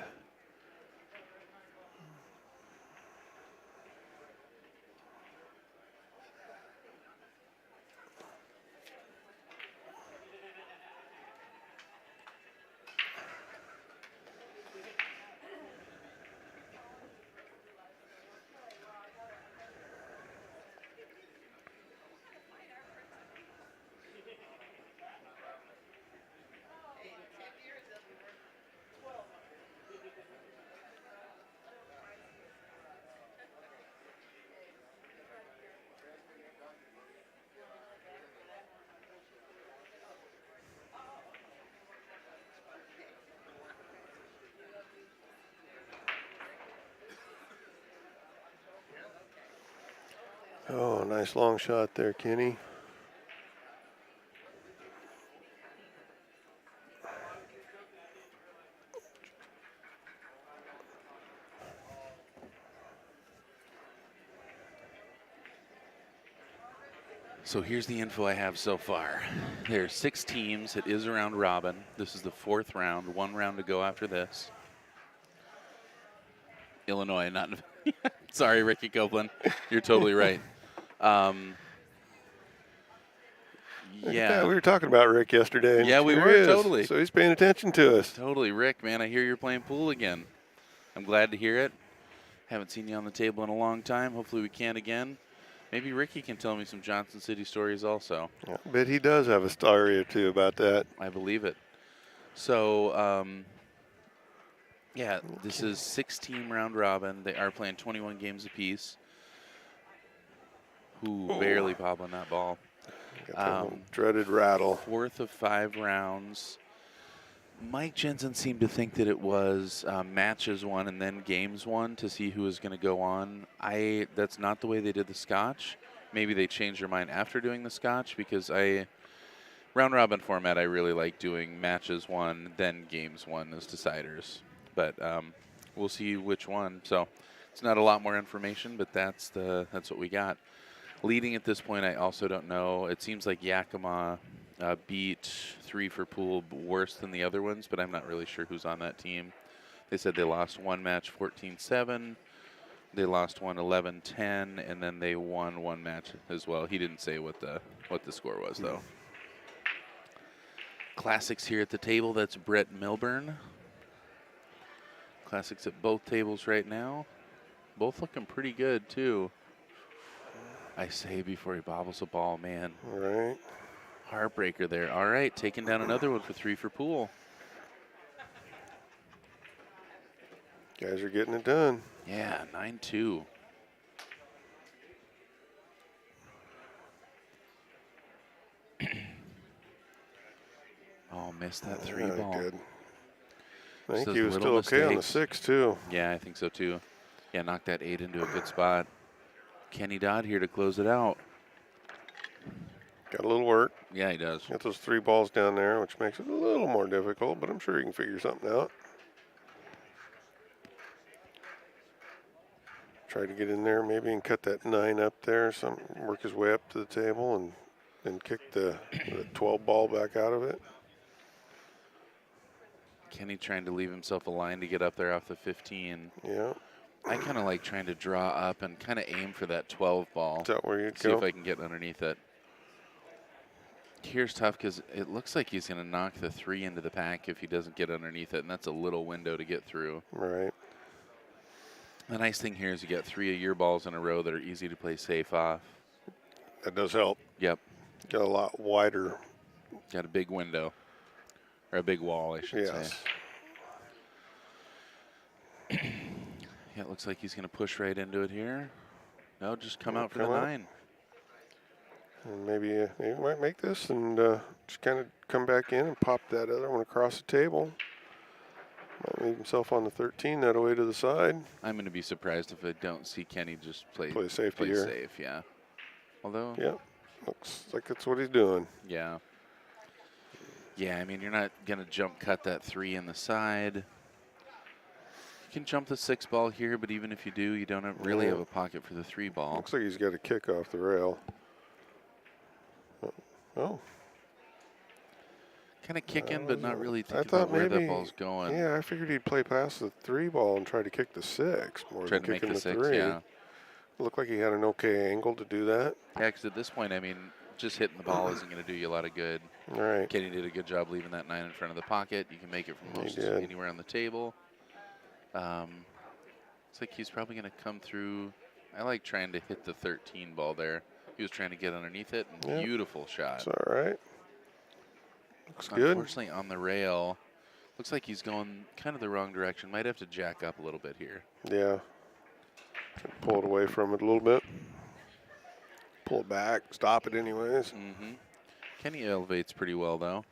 Oh, nice long shot there, Kenny. So here's the info I have so far. There's 6 teams. It is a round robin. This is the 4th round. 1 round to go after this. Illinois, not – sorry, Ricky Copeland. You're totally right. Look at Yeah. that. We were talking about Rick yesterday. And Yeah, we here were, he is. totally. So he's paying attention to us. Totally. Rick, man, I hear you're playing pool again. I'm glad to hear it. Haven't seen you on the table in a long time. Hopefully we can again. Maybe Ricky can tell me some Johnson City stories also. I bet he does have a story or two about that. I believe it. So, yeah, this is 6-team round robin. They are playing 21 games apiece. Ooh, barely popping that ball. Got that little dreaded rattle. Fourth of 5 rounds. Mike Jensen seemed to think that it was matches won and then games won to see who was going to go on. That's not the way they did the Scotch. Maybe they changed their mind after doing the Scotch, because round robin format, I really like doing matches won, then games won as deciders. But we'll see which one. So it's not a lot more information, but that's what we got. Leading at this point, I also don't know. It seems like Yakima beat 3 for pool worse than the other ones, but I'm not really sure who's on that team. They said they lost one match 14-7. They lost one 11-10, and then they won one match as well. He didn't say what the score was, though. Classics here at the table. That's Brett Milburn. Classics at both tables right now. Both looking pretty good, too. I say before he bobbles the ball, man. All right. Heartbreaker there. All right, taking down another one for 3 for pool. Guys are getting it done. Yeah, 9-2. Oh, missed that 3 ball. Good. I think those he was little still okay on the mistakes. 6, too. Yeah, I think so too. Yeah, knocked that 8 into a good spot. Kenny Dodd here to close it out. Got a little work. Yeah, he does. Got those 3 balls down there, which makes it a little more difficult, but I'm sure he can figure something out. Try to get in there maybe and cut that 9 up there, work his way up to the table and then kick the 12 ball back out of it. Kenny trying to leave himself a line to get up there off the 15. Yeah. I kind of like trying to draw up and kind of aim for that 12 ball. Is that where you'd See go? if I can get underneath it. Here's tough because it looks like he's going to knock the 3 into the pack if he doesn't get underneath it, and that's a little window to get through. Right. The nice thing here is you got 3 of your balls in a row that are easy to play safe off. That does help. Yep. Got a lot wider. Got a big window. Or a big wall, I should Yes. say. Yeah, it looks like he's going to push right into it here. No, just come out for the Come out. 9. And maybe he might make this and just kind of come back in and pop that other one across the table. Might leave himself on the 13 that way to the side. I'm going to be surprised if I don't see Kenny just play Safety here. safe, yeah. Although, Yeah, looks like that's what he's doing. yeah. Yeah, I mean, you're not going to jump cut that 3 in the side. You can jump the 6 ball here, but even if you do, you don't really have a pocket for the 3 ball. Looks like he's got a kick off the rail. Oh. Kind of kicking, but not really I thinking thought about where maybe, that ball's going. Yeah, I figured he'd play past the 3 ball and try to kick the 6 more Tried than to make kicking the 6, 3. yeah. Looked like he had an okay angle to do that. Yeah, because at this point, I mean, just hitting the ball isn't going to do you a lot of good. All right. Kenny did a good job leaving that 9 in front of the pocket. You can make it from most did. anywhere on the table. Looks like he's probably going to come through. I like trying to hit the 13 ball there. He was trying to get underneath it. And Yeah. Beautiful shot. It's all right. Looks good. Unfortunately, on the rail, looks like he's going kind of the wrong direction. Might have to jack up a little bit here. Yeah. Pull it away from it a little bit. Pull it back. Stop it anyways. Mm-hmm. Kenny elevates pretty well, though.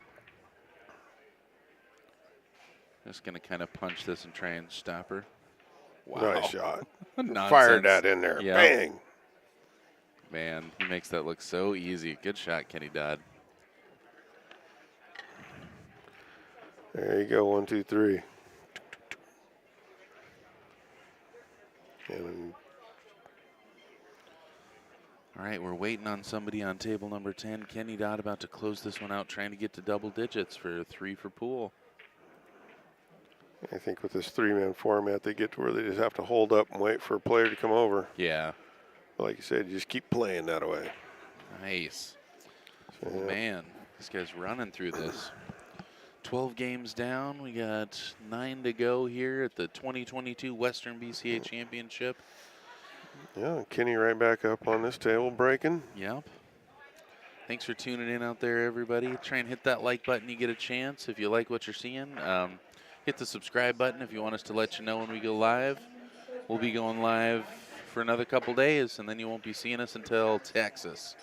Just going to kind of punch this and try and stop her. Wow. Nice shot. Nonsense. Fired that in there. Yeah. Bang. Man, he makes that look so easy. Good shot, Kenny Dodd. There you go. 1, 2, 3. And All right, we're waiting on somebody on table number 10. Kenny Dodd about to close this one out, trying to get to double digits for 3 for pool. I think with this 3-man format, they get to where they just have to hold up and wait for a player to come over. Yeah. Like you said, you just keep playing that way. Nice. Oh, man, this guy's running through this. 12 games down. We got 9 to go here at the 2022 Western BCA Championship. Yeah, Kenny right back up on this table breaking. Yep. Thanks for tuning in out there, everybody. Try and hit that like button. You get a chance if you like what you're seeing. Hit the subscribe button if you want us to let you know when we go live. We'll be going live for another couple days, and then you won't be seeing us until Texas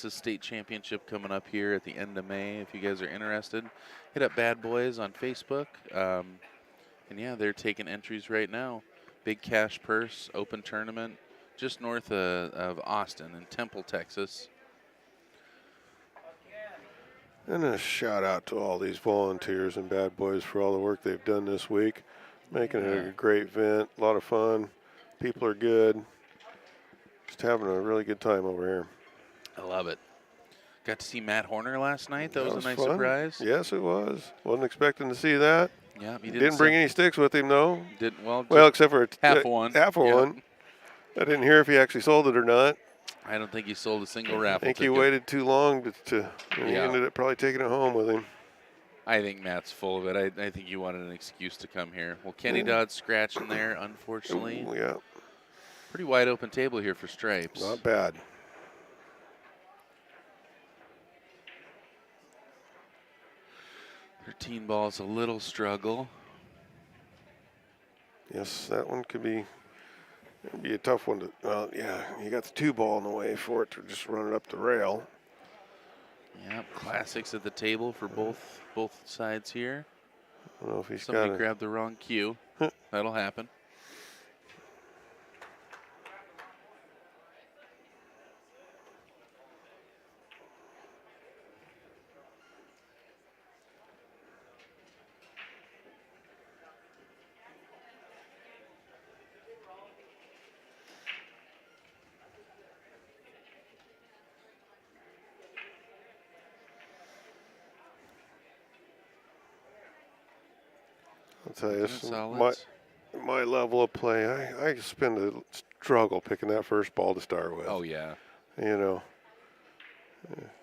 State Championship coming up here at the end of May. If you guys are interested, hit up Bad Boys on Facebook. And yeah, they're taking entries right now. Big cash purse, open tournament, just north of Austin in Temple, Texas. And a shout out to all these volunteers and Bad Boys for all the work they've done this week. Making it a great event, a lot of fun. People are good. Just having a really good time over here. I love it. Got to see Matt Horner last night. That was a nice fun. surprise. Yes, it was. Wasn't expecting to see that. Yeah, he Didn't bring any sticks with him, though. Didn't Well, except for half of one. Half of one. I didn't hear if he actually sold it or not. I don't think he sold a single raffle I think ticket. he waited too long and he ended up probably taking it home with him. I think Matt's full of it. I think he wanted an excuse to come here. Well, Kenny Dodd's scratching there, unfortunately. Ooh, yeah. Pretty wide open table here for stripes. Not bad. Thirteen balls, a little struggle. Yes, that one could be. It'd be a tough one to. Well, yeah, you got the 2-ball in the way for it to just run it up the rail. Yep, classics at the table for both sides here. I don't know if he's Somebody got grabbed the wrong cue. That'll happen. I'll tell you, Solids. my level of play, I spend a struggle picking that first ball to start with. Oh, yeah. You know.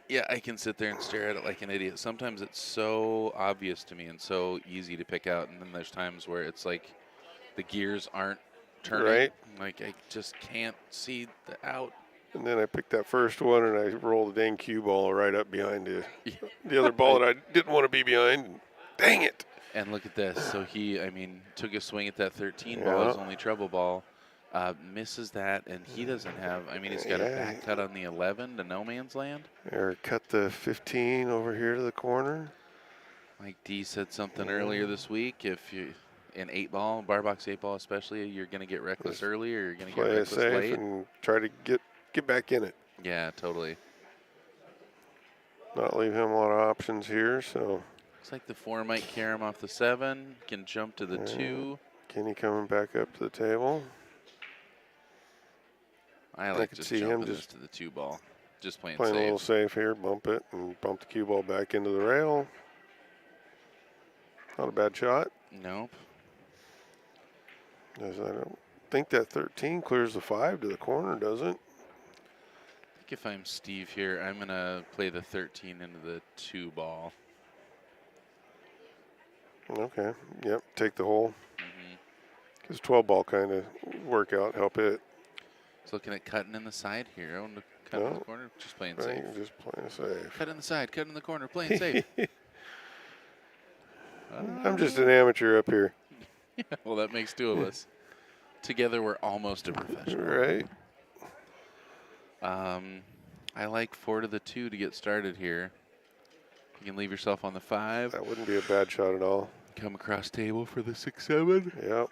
Yeah, I can sit there and stare at it like an idiot. Sometimes it's so obvious to me and so easy to pick out, and then there's times where it's like the gears aren't turning. Right. Like I just can't see the out. And then I picked that first one, and I rolled the dang cue ball right up behind the other ball that I didn't want to be behind. Dang it. And look at this. So he, took a swing at that 13 ball, his only trouble ball, misses that, and he doesn't have, he's got a back cut on the 11 to no man's land. Or cut the 15 over here to the corner. Mike D said something earlier this week. If you, in 8-ball, bar box 8-ball especially, you're going to get reckless early or you're going to get Play it reckless safe late. and try to get back in it. Yeah, totally. Not leave him a lot of options here, so. Looks like the 4 might carry him off the 7. Can jump to the 2. Kenny coming back up to the table. I like could just see him jumping this just to the 2 ball. Just playing Playing safe. a little safe here, bump it, and bump the cue ball back into the rail. Not a bad shot. Nope. As I don't think that 13 clears the 5 to the corner, does it? I think if I'm Steve here, I'm going to play the 13 into the 2 ball. Okay. Yep. Take the hole. Because 12 ball kind of work out, help it. He's looking at cutting in the side here. I want to cut in the corner. Just playing safe. Just playing safe. Cut in the side. Cut in the corner. Playing safe. I'm just an amateur up here. Yeah, well, that makes 2 of us. Together, we're almost a professional. Right. I like 4 to the 2 to get started here. You can leave yourself on the 5. That wouldn't be a bad shot at all. Come across table for the 6-7. Yep.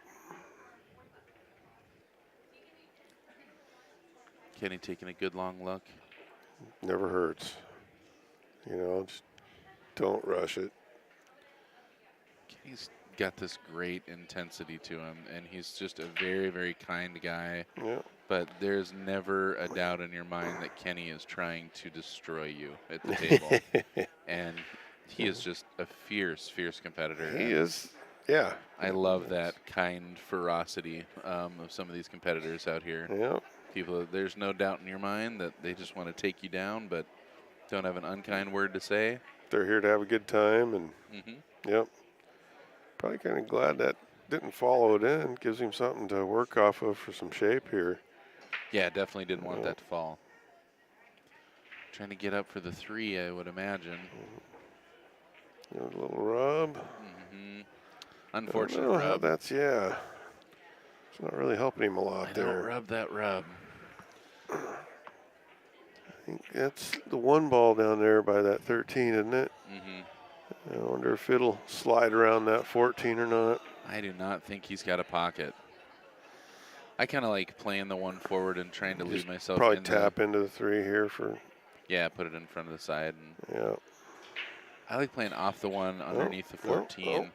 Kenny taking a good long look. Never hurts. You know, just don't rush it. Kenny's got this great intensity to him, and he's just a very, very kind guy. Yep. But there's never a doubt in your mind that Kenny is trying to destroy you at the table. And he is just a fierce, fierce competitor. He is, yeah. I love that kind ferocity of some of these competitors out here. Yep. People, there's no doubt in your mind that they just want to take you down, but Don't have an unkind word to say. They're here to have a good time, and Mm-hmm. yep. Probably kind of glad that didn't follow it in. Gives him something to work off of for some shape here. Yeah, definitely didn't want that to fall. Trying to get up for the 3, I would imagine. A little rub. Mm-hmm. I Unfortunate don't know how rub. that's, yeah. It's not really helping him a lot I there. don't rub that rub. I think that's the 1 ball down there by that 13, isn't it? Mm-hmm. I wonder if it'll slide around that 14 or not. I do not think he's got a pocket. I kind of like playing the 1 forward and trying to leave myself Probably in tap into the 3 here for. Yeah, put it in front of the side. And Yeah. I like playing off the 1 underneath the 14. Oh.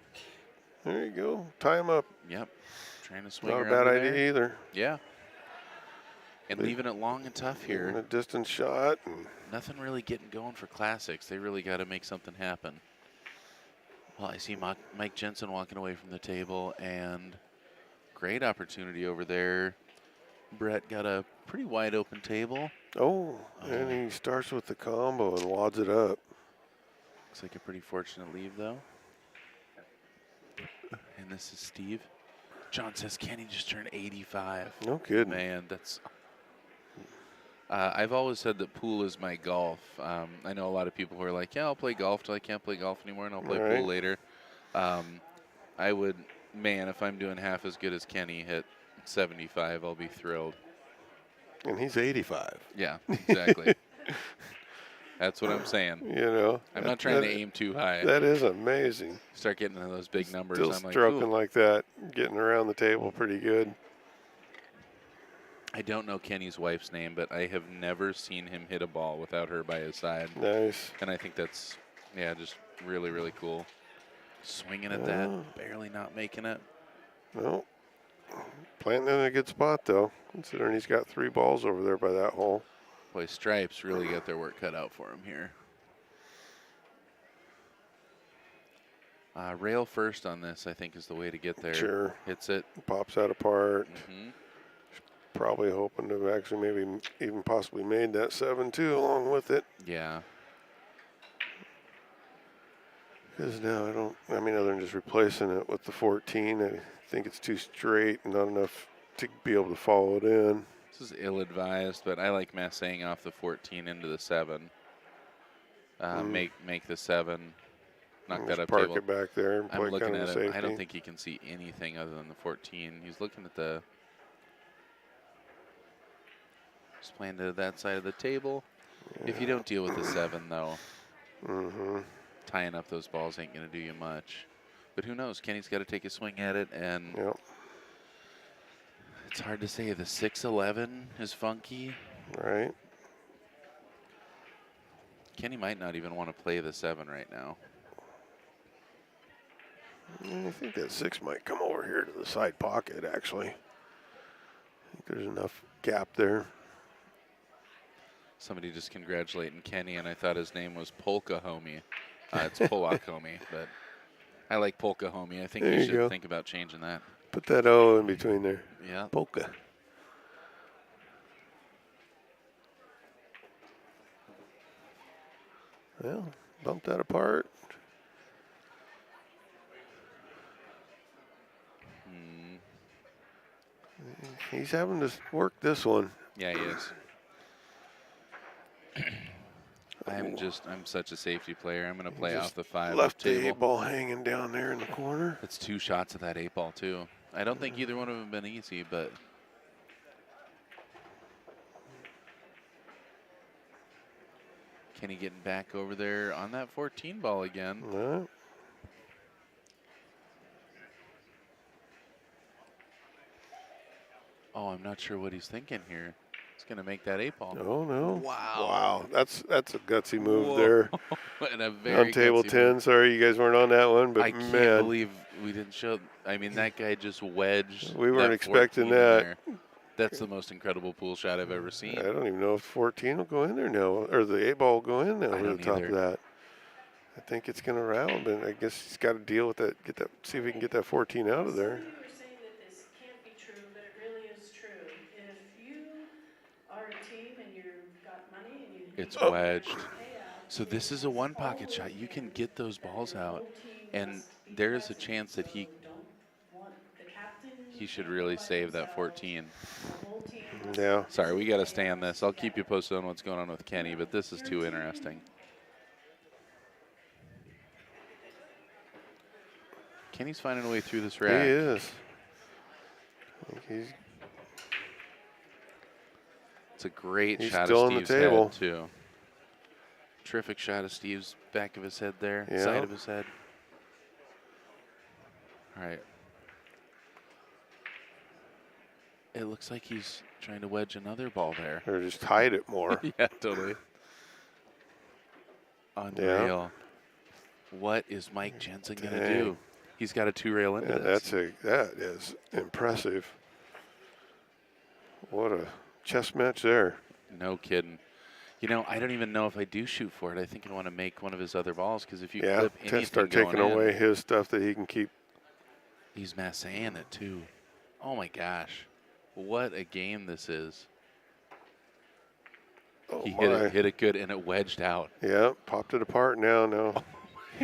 There you go. Tie him up. Yep. Trying to swing Not a her bad under idea there. either. Yeah. And leaving it long and tough here. A distance shot. And nothing really getting going for classics. They really got to make something happen. Well, I see Mike Jensen walking away from the table, and great opportunity over there. Brett got a pretty wide open table. And he starts with the combo and wads it up. Looks like a pretty fortunate leave, though. And this is Steve. John says, Kenny just turned 85. No kidding. Man, that's... I've always said that pool is my golf. I know a lot of people who are like, yeah, I'll play golf till I can't play golf anymore, and I'll play pool later. I would, man, if I'm doing half as good as Kenny at 75, I'll be thrilled. And he's 85. Yeah, exactly. That's what I'm saying. You know, I'm not trying to aim too high. That is amazing. Start getting into those big numbers. Still I'm like, stroking ooh. like that, getting around the table pretty good. I don't know Kenny's wife's name, but I have never seen him hit a ball without her by his side. Nice. And I think that's, yeah, just really, really cool. Swinging at that, barely not making it. No. Planting in a good spot, though, considering he's got 3 balls over there by that hole. Boy, Stripes really got their work cut out for him here. Rail first on this, I think, is the way to get there. Sure. Hits it. Pops that apart. Mm-hmm. Probably hoping to have actually maybe even possibly made that 7 too along with it. Yeah. Because now other than just replacing it with the 14, I think it's too straight and not enough to be able to follow it in. This is ill-advised, but I like massaying off the 14 into the 7. Make the 7. Knock that up park table. it back there and play I'm looking kind of at a it. safety. I don't think he can see anything other than the 14. He's looking at the... Just playing to that side of the table. Yeah. If you don't deal with the 7, though, tying up those balls ain't going to do you much. But who knows? Kenny's got to take a swing at it, and it's hard to say. The 6-11 is funky. Right. Kenny might not even want to play the 7 right now. I think that 6 might come over here to the side pocket, actually. I think there's enough gap there. Somebody just congratulating Kenny, and I thought his name was Polka Homie. It's Polak Homie, but I like Polka Homie. I think you should think about changing that. Put that O in between there. Yeah. Polka. Well, bump that apart. He's having to work this one. Yeah, he is. I'm such a safety player. I'm going to play off the 5 left table. the 8 ball hanging down there in the corner. It's 2 shots of that 8 ball too. I don't think either one of them have been easy, but Kenny getting back over there on that 14 ball again. No. Oh, I'm not sure what he's thinking here. He's going to make that 8 ball. Oh, no. Wow. That's a gutsy move there. And a very on table 10. Move. Sorry, you guys weren't on that one, but I can't believe we didn't show. I mean, that guy just wedged. We weren't expecting that. That's the most incredible pool shot I've ever seen. I don't even know if 14 will go in there now, or the 8 ball will go in now over the top of that. I think it's going to rattle, but I guess he's got to deal with that. See if he can get that 14 out of there. It's wedged. So this is a one pocket shot. You can get those balls out, and there is a chance that he should really save that 14. Yeah. Sorry, we got to stay on this. I'll keep you posted on what's going on with Kenny, but this is too interesting. Kenny's finding a way through this rack. He is. He's It's a great He's shot still of on the Steve's table. head, too. Terrific shot of Steve's back of his head there, Yeah. side of his head. All right. It looks like he's trying to wedge another ball there. or just hide it more. Yeah, totally. Unreal. What is Mike Jensen going to Dang. do? He's got a 2-rail into Yeah, this. that is impressive. What a chess match there. No kidding. You know, I don't even know if I do shoot for it. I think I want to make one of his other balls because if you Yeah, clip to anything start going taking in, away his stuff that he can keep. he's massaying it too. Oh my gosh. What a game this is. Oh He my. hit it good and it wedged out. Yeah, popped it apart now. No.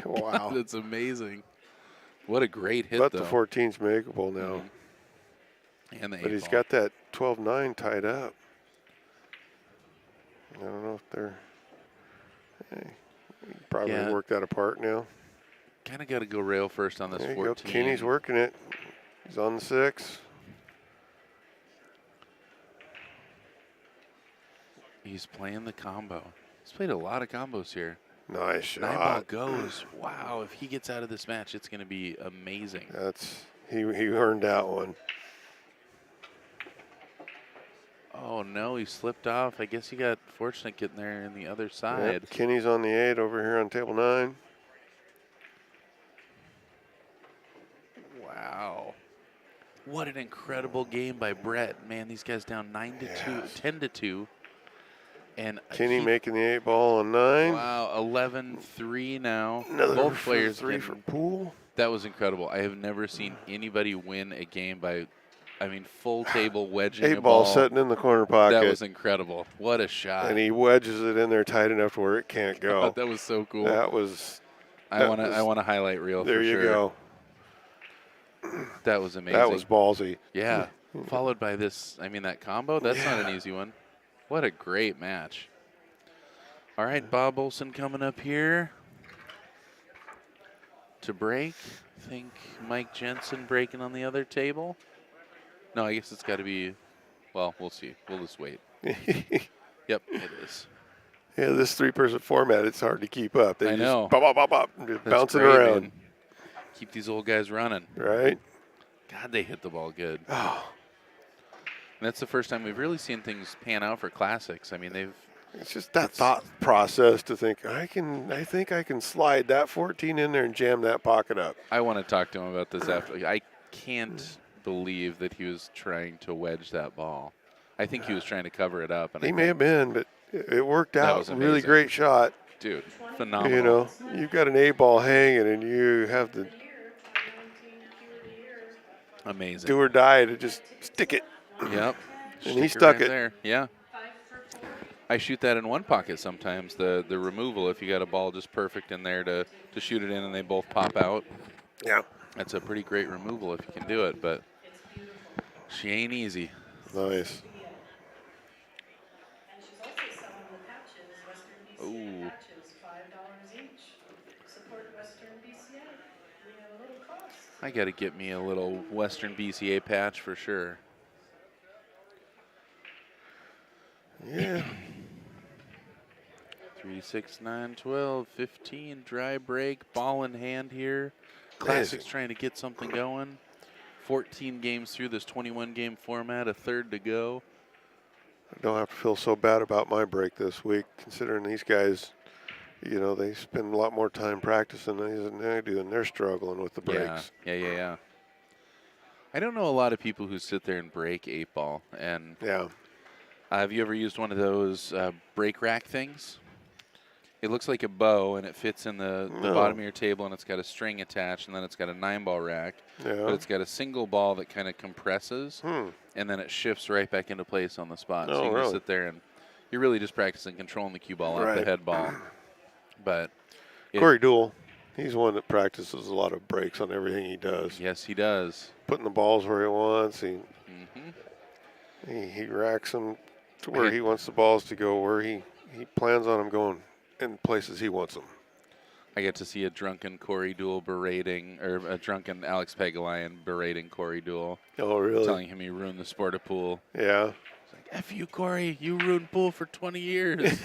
Wow. That's amazing. What a great hit But though. the 14's makeable now. And the But 8 he's got that 12-9 tied up. I don't know if they're. Hey, he probably Yeah. work that apart now. Kind of got to go rail first on this There you 14. go. Kenny's working it. He's on the 6. He's playing the combo. He's played a lot of combos here. Nice 9 ball shot. goes. Wow, if he gets out of this match, it's going to be amazing. That's he earned that one. Oh, no, he slipped off. I guess he got fortunate getting there in the other side. Yep, Kenny's on the 8 over here on table 9. Wow. What an incredible game by Brett. Man, these guys down 9-2, Yes. 10-2. And Kenny making the 8 ball on 9. Wow, 11-3 now. Another Both players 3 for getting- Poole. That was incredible. I have never seen anybody win a game by, full table wedging 8 a ball ball. sitting in the corner pocket. That was incredible. What a shot. and he wedges it in there tight enough to where it can't go. That was so cool. That was. I that want was- to highlight reel There for you sure. go. That was amazing. That was ballsy. Yeah. Followed by this, that combo, that's not an easy one. What a great match. All right, Bob Olson coming up here to break. I think Mike Jensen breaking on the other table. No, I guess it's got to be, well, we'll see. We'll just wait. Yep, it is. Yeah, this 3-person format, it's hard to keep up. They I just know. Bop, bop, bop, bop, just That's bouncing great, around. man. Keep these old guys running. Right? God, they hit the ball good. Oh, And that's the first time we've really seen things pan out for classics. They've it's just that thought process to think, I think I can slide that 14 in there and jam that pocket up. I want to talk to him about this after. I can't believe that he was trying to wedge that ball. I think he was trying to cover it up. And He may have been, but it worked That out. was Really amazing. great shot. Dude, phenomenal. You know, you've got an 8 ball hanging and you have the Amazing. do or die to just stick it. Yep. And he Stick stuck right it. there. Yeah. I shoot that in one pocket sometimes, the removal, if you got a ball just perfect in there to shoot it in and they both pop out. Yeah. That's a pretty great removal if you can do it, but she ain't easy. Nice. And she's also selling the patches, Western BCA Ooh. patches, $5 each. Support Western BCA. We have a little cost. I got to get me a little Western BCA patch for sure. Yeah. 3, 6, 9, 12, 15, dry break, ball in hand here. Classics Amazing. trying to get something going. 14 games through this 21-game format, a third to go. I don't have to feel so bad about my break this week, considering these guys, you know, they spend a lot more time practicing than I do, and they're struggling with the breaks. Yeah. I don't know a lot of people who sit there and break 8-ball. And Yeah. have you ever used one of those break rack things? It looks like a bow, and it fits in the No. bottom of your table, and it's got a string attached, and then it's got a 9-ball rack. But Yeah. it's got a single ball that kind of compresses, Hmm. and then it shifts right back into place on the spot. So Oh, you can really? sit there, and you're really just practicing controlling the cue ball off the Right. head ball. But Corey Dool, he's one that practices a lot of breaks on everything he does. yes, he does. Putting the balls where he wants. Hmm. He racks them to where he wants the balls to go, where he plans on them going in places he wants them. I get to see a drunken Corey Dool berating, or a drunken Alex Pagulayan berating Corey Dool, Oh, really? telling him he ruined the sport of pool. Yeah. It's like, F you, Corey, you ruined pool for 20 years.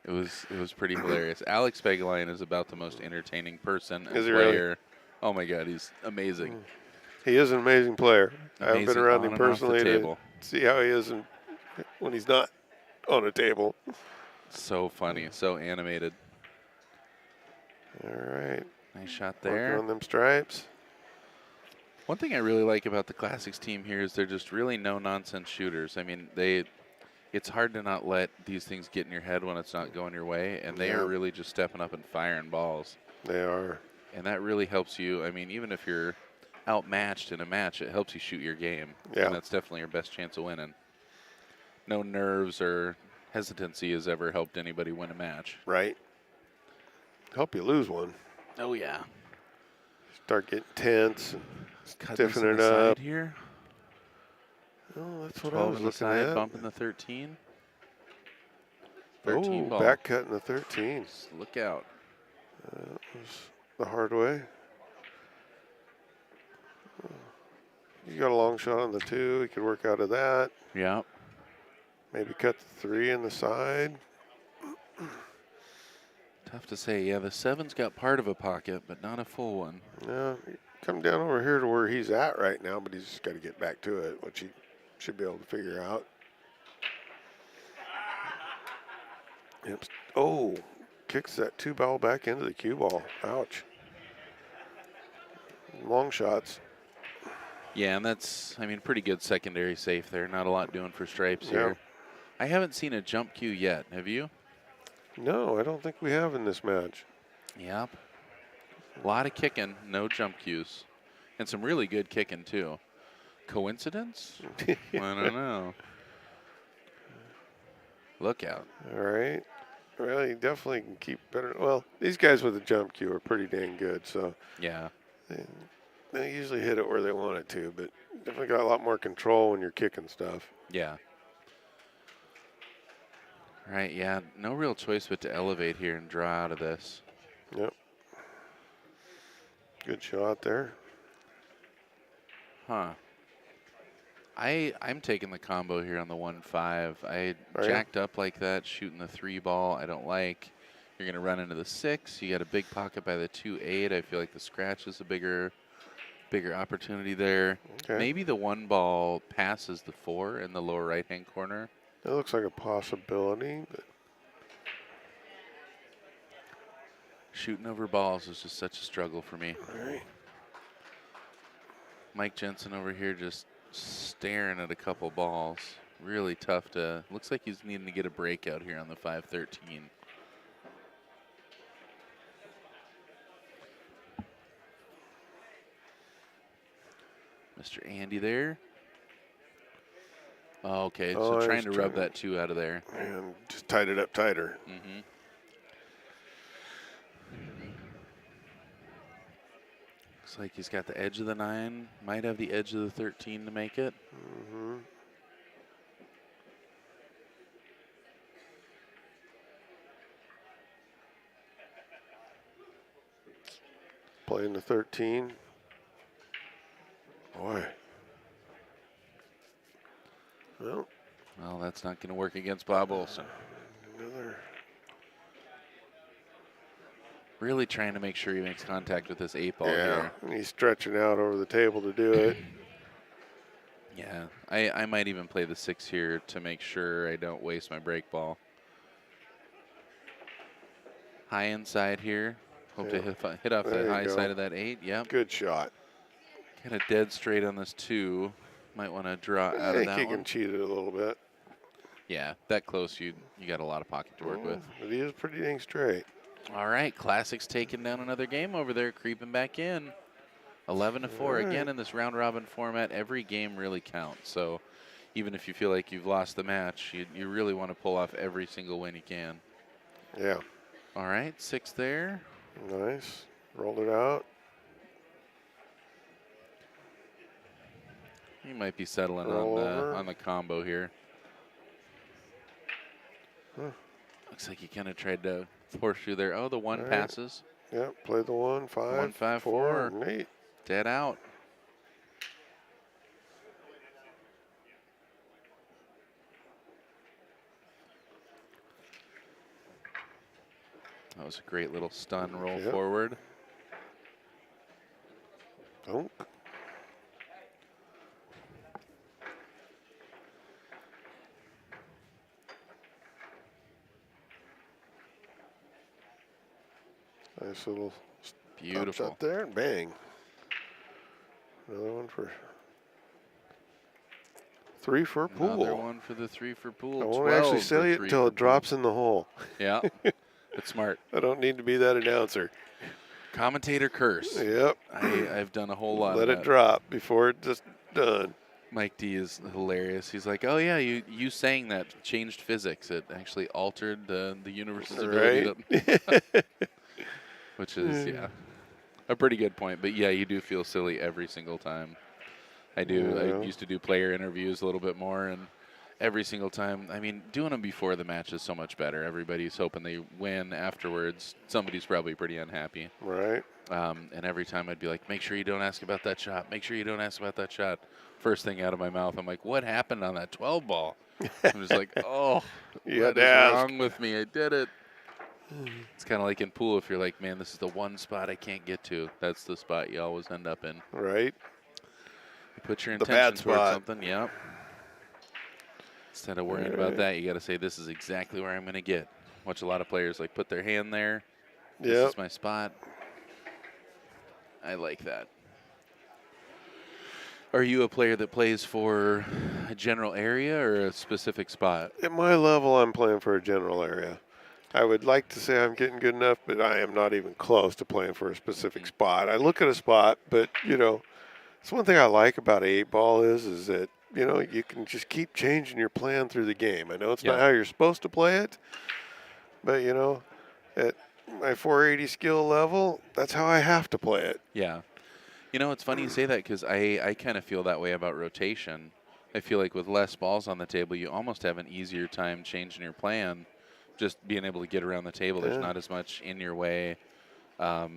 It was pretty hilarious. Alex Pagulayan is about the most entertaining person and Is he player. really? Oh my God, he's amazing. He is an amazing player. I haven't been Amazing around on him and off the personally to table. see how he is when he's not on a table. So funny, so animated. All right. Nice shot Working there. on them stripes. One thing I really like about the Classics team here is they're just really no-nonsense shooters. I mean, it's hard to not let these things get in your head when it's not going your way, and they Yeah. are really just stepping up and firing balls. They are. And that really helps you. I mean, even if you're outmatched in a match, it helps you shoot your game. Yeah. And that's definitely your best chance of winning. No nerves or hesitancy has ever helped anybody win a match. Right. Help you lose one. Oh, yeah. Start getting tense and Cut this stiffen in it the up. side here. Oh, that's what I 12 was in the looking side, at. bumping the 13. 13 Oh, ball. back cutting the 13. Look out. That was the hard way. You got a long shot on the 2. You could work out of that. Yeah. Maybe cut the 3 in the side. Tough to say. Yeah, the 7's got part of a pocket, but not a full one. Yeah, come down over here to where he's at right now, but he's just got to get back to it, which he should be able to figure out. Yep. Oh, kicks that 2 ball back into the cue ball. Ouch. Long shots. Yeah, and that's, I mean, pretty good secondary safe there. Not a lot doing for stripes Yeah. here. I haven't seen a jump cue yet. Have you? No, I don't think we have in this match. Yep. A lot of kicking, no jump cues. And some really good kicking, too. Coincidence? I don't know. Look out. All right. Well, you definitely can keep better. Well, these guys with the jump cue are pretty dang good, so Yeah. they usually hit it where they want it to, but definitely got a lot more control when you're kicking stuff. Yeah. Right, yeah. No real choice but to elevate here and draw out of this. Yep. Good shot there. Huh. I'm taking the combo here on the 1-5. I Are you? jacked up like that, shooting the 3 ball. I don't like. You're going to run into the 6. You got a big pocket by the 2-8. I feel like the scratch is a bigger opportunity there. Okay. Maybe the 1 ball passes the 4 in the lower right-hand corner. That looks like a possibility, but Shooting over balls is just such a struggle for me. all right. Mike Jensen over here just staring at a couple balls. Really tough to. Looks like he's needing to get a breakout here on the 5-13. Mr. Andy there. Oh, okay, Oh, so trying he's to rub trying that 2 out of there. And just tied it up tighter. Mm-hmm. Looks like he's got the edge of the 9. Might have the edge of the 13 to make it. Mm-hmm. Playing the 13. Boy. Well, Well, that's not going to work against Bob Olson. another. Really trying to make sure he makes contact with this 8 ball Yeah, here. and he's stretching out over the table to do it. Yeah, I might even play the 6 here to make sure I don't waste my break ball. High inside here. Hope Yeah. to hit off There the you high go. side of that 8. Yep. Good shot. Kind of dead straight on this 2. Might want to draw I out of think that he one. can cheat it a little bit. Yeah, that close, you got a lot of pocket to work with. But he is pretty dang straight. All right, Classics taking down another game over there, creeping back in. 11-4. All right. Again, in this round-robin format, every game really counts. So even if you feel like you've lost the match, you really want to pull off every single win you can. Yeah. All right, 6 there. Nice. Rolled it out. He might be settling Roll on over. the combo here. Huh. Looks like he kind of tried to horseshoe there. Oh, the 1 All right. passes. Yep. Play the 1, 5, 1, 5, 4, 4. and 8. Dead out. That was a great little stun roll Yep. forward. Don't. Nice little Beautiful. shot there, and bang. Another one for 3 for pool. Another one for the 3 for pool. I won't actually 12 say for it 3 until for it drops in the hole. pool. Yeah, that's smart. I don't need to be that announcer. Commentator curse. Yep. I've done a whole lot Let of it that. drop before it's just done. Mike D is hilarious. He's like, "Oh yeah, you saying that changed physics. It actually altered the universe's ability Right? to," which is a pretty good point. But yeah, you do feel silly every single time. I do. Yeah. I used to do player interviews a little bit more, and every single time, I mean, doing them before the match is so much better. Everybody's hoping they win afterwards. Somebody's probably pretty unhappy. Right. And every time I'd be like, make sure you don't ask about that shot. Make sure you don't ask about that shot. First thing out of my mouth, I'm like, what happened on that 12 ball? I'm just like, oh, You what had is to ask. wrong with me? I did it. It's kind of like in pool. If you're like, man, this is the one spot I can't get to. That's the spot you always end up in. Right. You put your The bad intention towards spot. something. Yep. Instead of worrying about Right. that, you got to say, this is exactly where I'm going to get. Watch a lot of players like put their hand there. This Yep. is my spot. I like that. Are you a player that plays for a general area or a specific spot? At my level, I'm playing for a general area. I would like to say I'm getting good enough, but I am not even close to playing for a specific spot. I look at a spot, but, it's one thing I like about 8-ball is that, you can just keep changing your plan through the game. I know it's not Yeah. how you're supposed to play it, but, at my 480 skill level, that's how I have to play it. Yeah. It's funny you say that because I kind of feel that way about rotation. I feel like with less balls on the table, you almost have an easier time changing your plan, just being able to get around the table. There's Yeah. not as much in your way. Yeah,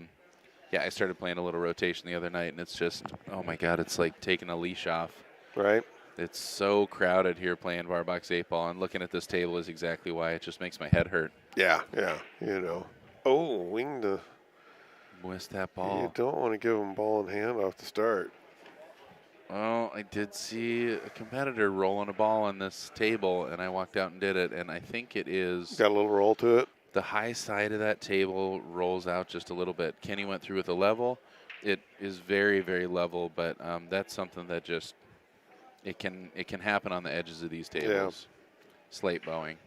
I started playing a little rotation the other night, and it's just, oh my God, it's like taking a leash off. Right? It's so crowded here playing bar box 8-ball, and looking at this table is exactly why. It just makes my head hurt. Yeah. Oh, wing the. Missed that You ball. don't want to give them ball in hand off the start. Well, I did see a competitor rolling a ball on this table, and I walked out and did it, and I think it is Got a little roll to it. the high side of that table rolls out just a little bit. Kenny went through with a level. It is very, very level, but that's something that just it can happen on the edges of these tables. Slate bowing.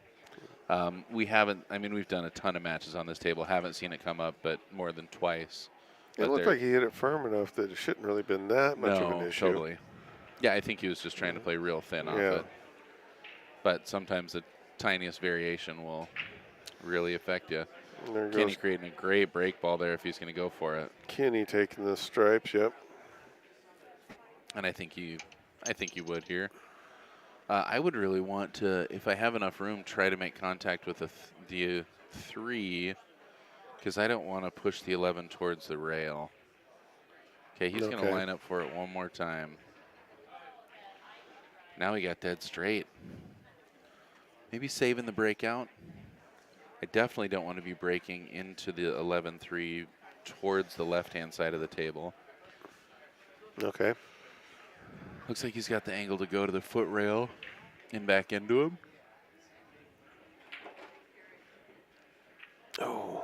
We've done a ton of matches on this table. Haven't seen it come up, but more than twice. It But looked they're- like he hit it firm enough that it shouldn't really been that much of an issue. Totally. Yeah, I think he was just trying to play real thin off Yeah. it. But sometimes the tiniest variation will really affect you. And there Kenny goes creating a great break ball there if he's going to go for it. Kenny taking the stripes. Yep. And I think you would here. I would really want to, if I have enough room, try to make contact with the 3, because I don't want to push the 11 towards the rail. Okay, he's going to Okay. line up for it one more time. Now he got dead straight. Maybe saving the breakout. I definitely don't want to be breaking into the 11-3 towards the left-hand side of the table. Okay. Looks like he's got the angle to go to the foot rail and back into him. Oh.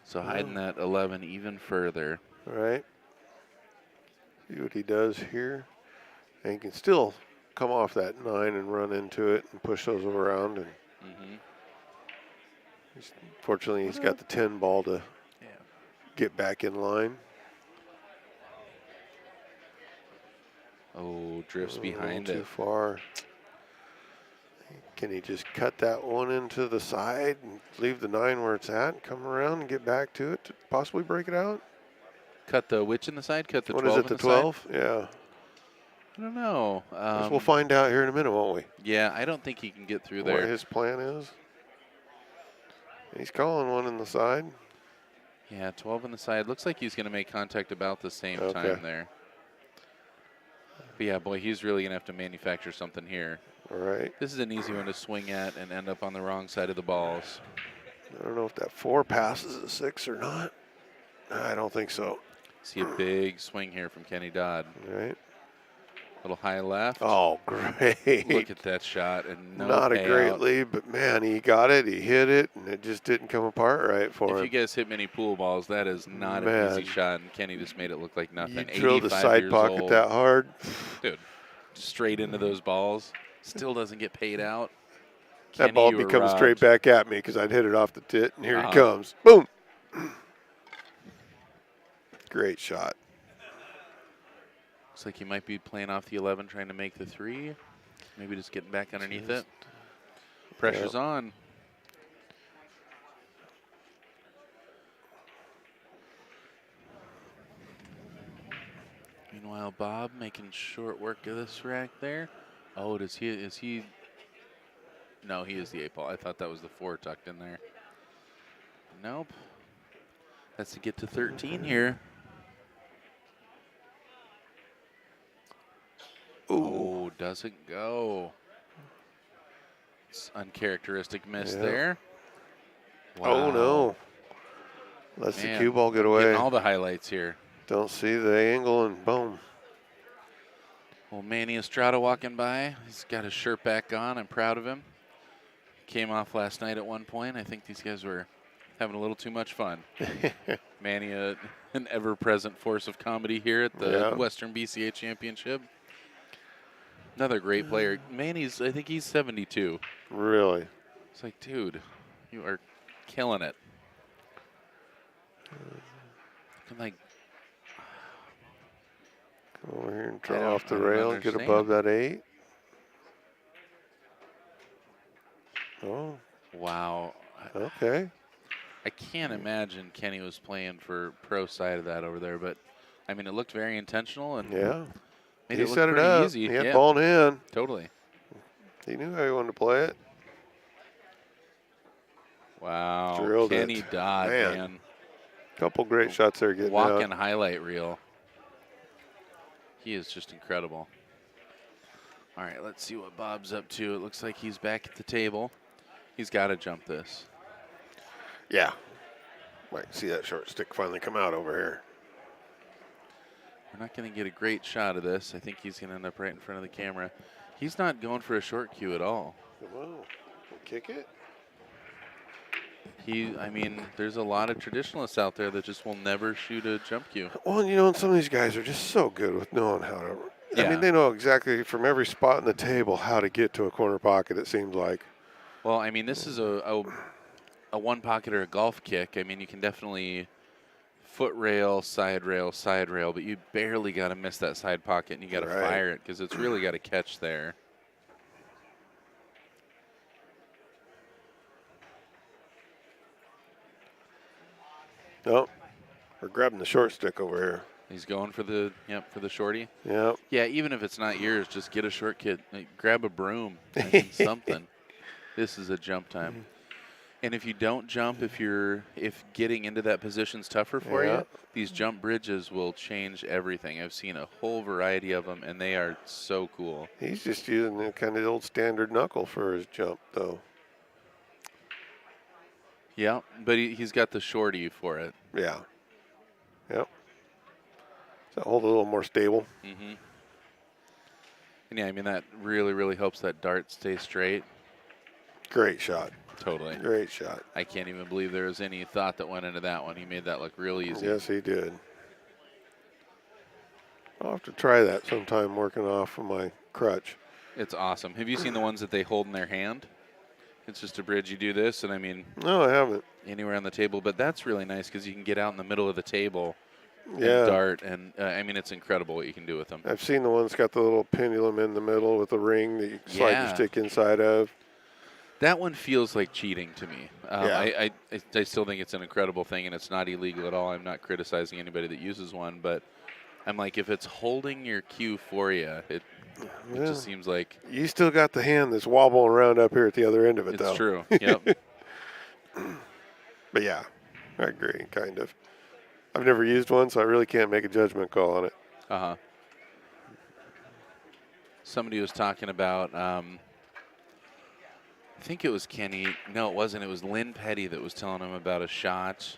So hiding that 11 even further. All right. See what he does here. And he can still come off that 9 and run into it and push those around. And fortunately, he's got the 10 ball to get back in line. Oh, drifts behind Too it. far. Can he just cut that one into the side and leave the 9 where it's at and come around and get back to it to possibly break it out? Cut the which in the side? Cut the What 12 is it, in the the side? 12? Yeah. I don't know. Guess we'll find out here in a minute, won't we? Yeah, I don't think he can get through What there. his plan is. He's calling one in the side. Yeah, 12 in the side. Looks like he's going to make contact about the same Okay. time there. But yeah, boy, he's really going to have to manufacture something here. All right. This is an easy one to swing at and end up on the wrong side of the balls. I don't know if that 4 passes a 6 or not. I don't think so. See a big swing here from Kenny Dodd. All right. Little high left. Oh, great. Look at that shot and no Not a great payout. lead, but man, he got it, he hit it, and it just didn't come apart right for If him. you guys hit many pool balls, that is not an easy shot, and Kenny just made it look like nothing. You drilled the 85 side years pocket old. that hard. Dude, straight into those balls. Still doesn't get paid out. That Kenny, ball you were be coming robbed. straight back at me because I'd hit it off the tit, and here it Uh-huh. comes. Boom. Great shot. Looks like he might be playing off the 11, trying to make the 3. Maybe just getting back underneath it. Pressure's on. Meanwhile, Bob making short work of this rack there. Oh, is he? No, he is the 8 ball. I thought that was the 4 tucked in there. Nope. That's to get to 13 here. Ooh. Oh, doesn't go. It's uncharacteristic miss Yeah. there. Oh, Wow. no. Let's the Man, cue ball get Getting away. all the highlights here. Don't see the angle, and boom. Well, Manny Estrada walking by. He's got his shirt back on. I'm proud of him. Came off last night at one point. I think these guys were having a little too much fun. Manny, an ever-present force of comedy here at the Yeah. Western BCA Championship. Another great player. Manny's, I think he's 72. Really? It's like, dude, you are killing it. Looking like, Go over here and I draw don't- off the I don't rail and get understand. above that 8. Oh, wow. okay. I can't imagine Kenny was playing for pro side of that over there, but I mean, it looked very intentional and Yeah. made He it look set it pretty up. easy. He had Yeah, ball in hand. totally. He knew how he wanted to play it. Wow. Drilled it. Kenny Dodd, Man. man. Couple great shots there getting Walking out. highlight reel. He is just incredible. All right, let's see what Bob's up to. It looks like he's back at the table. He's got to jump this. Yeah. Might see that short stick finally come out over here. We're not going to get a great shot of this. I think he's going to end up right in front of the camera. He's not going for a short cue at all. Whoa. Kick it? I mean, there's a lot of traditionalists out there that just will never shoot a jump cue. Well, you know, and some of these guys are just so good with knowing how to. I Yeah. mean, they know exactly from every spot in the table how to get to a corner pocket, it seems like. Well, I mean, this is a one pocket or a golf kick. I mean, you can definitely foot rail, but you barely got to miss that side pocket, and you got to Right. fire it because it's really got to catch there. Oh, we're grabbing the short stick over here. He's going for the shorty. Yep. Yeah, even if it's not yours, just get a short kit. Like, grab a broom, I mean, something. This is a jump time. And if you don't jump, if getting into that position's tougher for Yeah. you, these jump bridges will change everything. I've seen a whole variety of them, and they are so cool. He's just using the kind of old standard knuckle for his jump, though. Yeah, but he's got the shorty for it. Yeah. Yep. So hold it a little more stable. Mm-hmm. And yeah, I mean, that really, really helps that dart stay straight. Great shot. Totally. Great shot. I can't even believe there was any thought that went into that one. He made that look real easy. Yes, he did. I'll have to try that sometime working off of my crutch. It's awesome. Have you seen the ones that they hold in their hand? It's just a bridge. You do this, and I mean, No, I haven't. anywhere on the table. But that's really nice because you can get out in the middle of the table Yeah. and dart. And, I mean, it's incredible what you can do with them. I've seen the one that's got the little pendulum in the middle with a ring that you slide Yeah. your stick inside of. That one feels like cheating to me. Yeah. I still think it's an incredible thing, and it's not illegal at all. I'm not criticizing anybody that uses one, but I'm like, if it's holding your cue for you, it Yeah. just seems like You still got the hand that's wobbling around up here at the other end of it, it's though. true. Yep. But yeah, I agree, kind of. I've never used one, so I really can't make a judgment call on it. Uh-huh. Somebody was talking about, I think it was Kenny. No, it wasn't. It was Lynn Petty that was telling him about a shot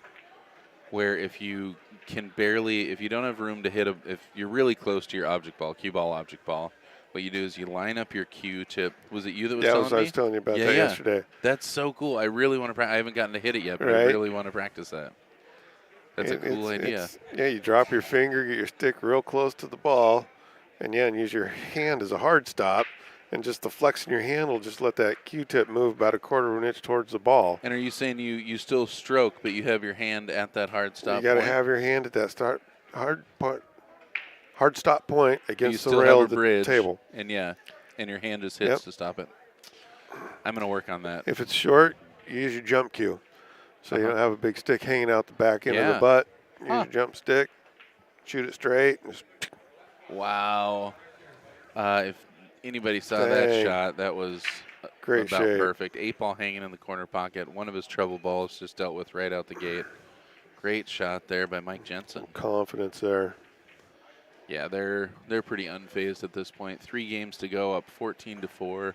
where if you if you don't have room to hit if you're really close to your cue ball, object ball, what you do is you line up your cue tip. Was it you that was telling me? I was telling you about Yeah, that yeah. yesterday. That's so cool. I really want to I haven't gotten to hit it yet, but I Right. really want to practice that. That's a cool idea. Yeah, you drop your finger, get your stick real close to the ball, and use your hand as a hard stop, and just the flex in your hand will just let that Q-tip move about a quarter of an inch towards the ball. And are you saying you still stroke, but you have your hand at that hard stop You got to point? have your hand at that hard stop point You against still the rail have of a the bridge, table. and your hand just hits Yep. to stop it. I'm going to work on that. If it's short, you use your jump cue. So you don't have a big stick hanging out the back end of the butt. Use your jump stick, shoot it straight. And just wow. If anybody saw that shot, that was great about shape. perfect. 8-ball hanging in the corner pocket. One of his trouble balls just dealt with right out the gate. Great shot there by Mike Jensen. Confidence there. Yeah, they're pretty unfazed at this point. 3 games to go, up 14-4.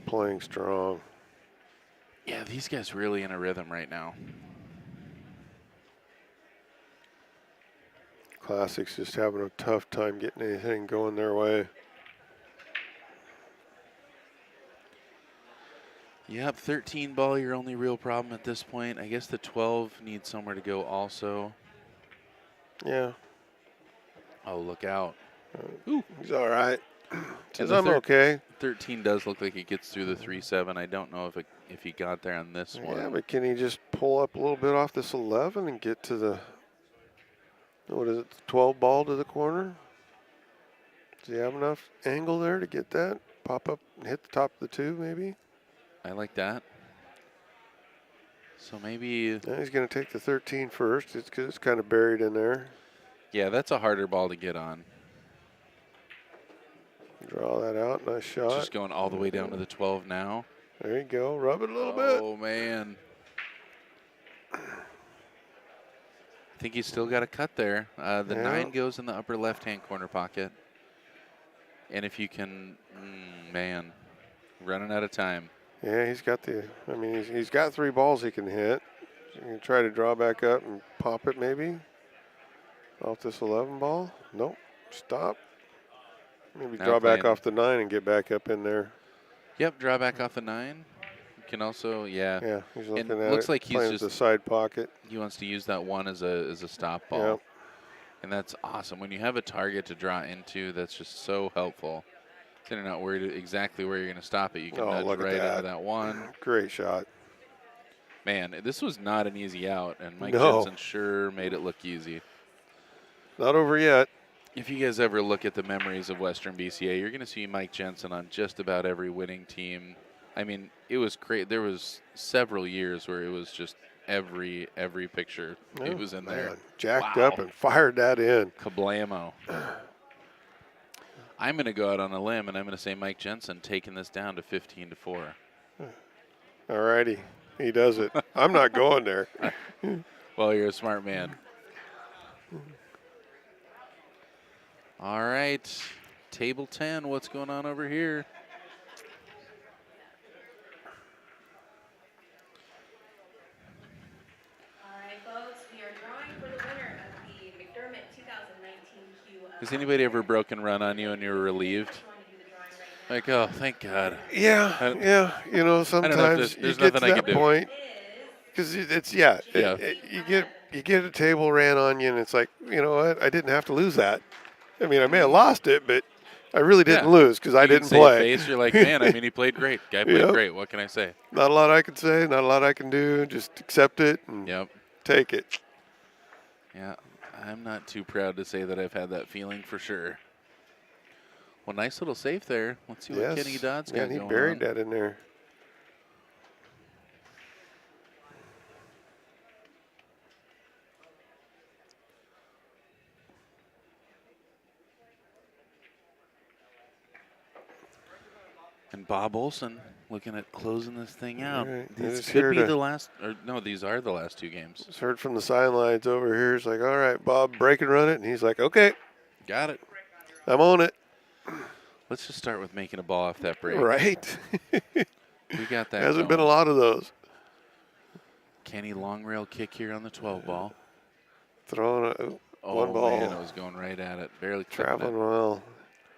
Playing strong. Yeah, these guys really in a rhythm right now. Classics just having a tough time getting anything going their way. Yep, 13 ball, your only real problem at this point. I guess the 12 needs somewhere to go also. Yeah. Oh, look out. He's all right. Says the I'm okay. 13 does look like it gets through the 3-7. I don't know if he got there on this one. Yeah, but can he just pull up a little bit off this 11 and get to the, what is it, the 12 ball to the corner? Does he have enough angle there to get that? Pop up and hit the top of the 2 maybe? I like that. So maybe. Yeah, he's going to take the 13 first. It's because it's kind of buried in there. Yeah, that's a harder ball to get on. Draw that out. Nice shot. Just going all the way down to the 12 now. There you go. Rub it a little bit. Oh, man. I think he's still got a cut there. The 9 goes in the upper left-hand corner pocket. And if you can, man, running out of time. Yeah, he's got he's got 3 balls he can hit. So you can try to draw back up and pop it maybe. Off this 11 ball. Nope. Stop. Maybe Now draw back playing. off the 9 and get back up in there. Yep, draw back off the 9. You can also, Yeah, he's looking at looks it. like he's playing just the side pocket. He wants to use that 1 as a stop ball. Yep. And that's awesome. When you have a target to draw into, that's just so helpful. Then you're not worried exactly where you're going to stop it. You can nudge look at right that. into that 1. Great shot. Man, this was not an easy out, and Mike No. Jensen sure made it look easy. Not over yet. If you guys ever look at the memories of Western BCA, you're going to see Mike Jensen on just about every winning team. I mean, it was great. There was several years where it was just every picture he was in there. Jacked Wow. up and fired that in. Kablamo. I'm going to go out on a limb, and I'm going to say Mike Jensen taking this down to 15-4. All righty. He does it. I'm not going there. Well, you're a smart man. All right. Table 10, what's going on over here? All right, folks, we are drawing for the winner of the McDermott 2019 Q. Has anybody ever broken run on you and you were relieved? Like, oh, thank God. Yeah. You know, sometimes you there's get to nothing I that can do. point because it's you get a table ran on you and it's like, you know what? I didn't have to lose that. I mean, I may have lost it, but I really didn't lose because I didn't play. Face, you're like, man, I mean, he played great. Guy played great. What can I say? Not a lot I can say. Not a lot I can do. Just accept it and take it. Yeah, I'm not too proud to say that I've had that feeling for sure. Well, nice little save there. Let's see what Kenny Dodd's got he going buried on. that in there. And Bob Olson looking at closing this thing out. All right, This just could here be to- the last, or no, these are the last 2 games. Just heard from the sidelines over here. It's like, all right, Bob, break and run it. And he's like, okay, Got it. I'm on it. Let's just start with making a ball off that break. Right. We got that Hasn't been a going. lot of those. Kenny long rail kick here on the 12 ball. Throwing one ball. Man, it was going right at it. Barely clipping Traveling it. well.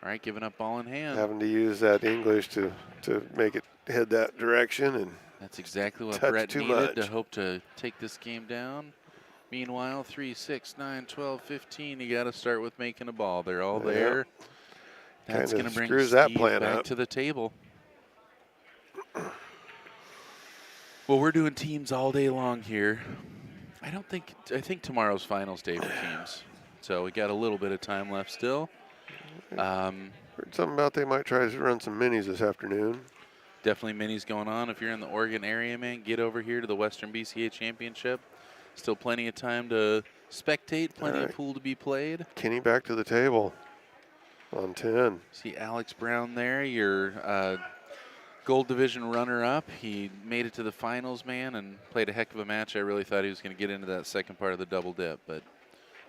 All right, giving up ball in hand. Having to use that English to make it head that direction. And That's exactly what touch Brett too needed to much. hope to take this game down. Meanwhile, 3, 6, 9, 12, 15. You got to start with making a ball. They're all Yeah. there. That's Kinda going to bring screws Steve that plan back up. to the table. Well, we're doing teams all day long here. I think tomorrow's finals day for teams. So we got a little bit of time left still. Heard something about they might try to run some minis this afternoon. Definitely minis going on. If you're in the Oregon area, man, get over here to the Western BCA Championship. Still plenty of time to spectate, plenty All of right. pool to be played. Kenny back to the table on 10. See Alex Brown there, your gold division runner-up. He made it to the finals, man, and played a heck of a match. I really thought he was going to get into that second part of the double dip, but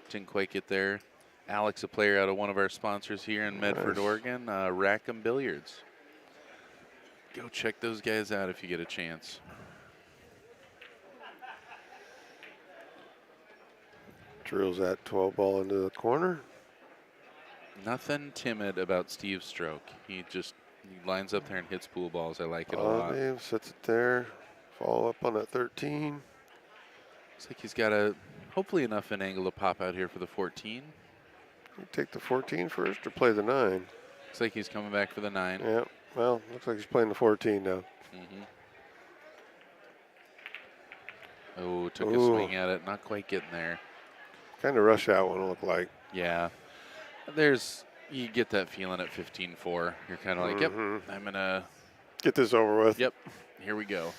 didn't quite get there. Alex, a player out of one of our sponsors here in Medford, Nice. Oregon, Rackham Billiards. Go check those guys out if you get a chance. Drills that 12 ball into the corner. Nothing timid about Steve's stroke. He lines up there and hits pool balls. I like it a lot. Dave sets it there. Follow up on that 13. Looks like he's got hopefully enough an angle to pop out here for the 14. You take the 14 first or play the 9? Looks like he's coming back for the 9. Yeah, well, looks like he's playing the 14 now. Oh, took a Ooh. swing at it. Not quite getting there. Kind of rush that one, it looked like. Yeah. You get that feeling at 15-4. You're kind of like, yep, I'm going to, Get this over with. yep, here we go.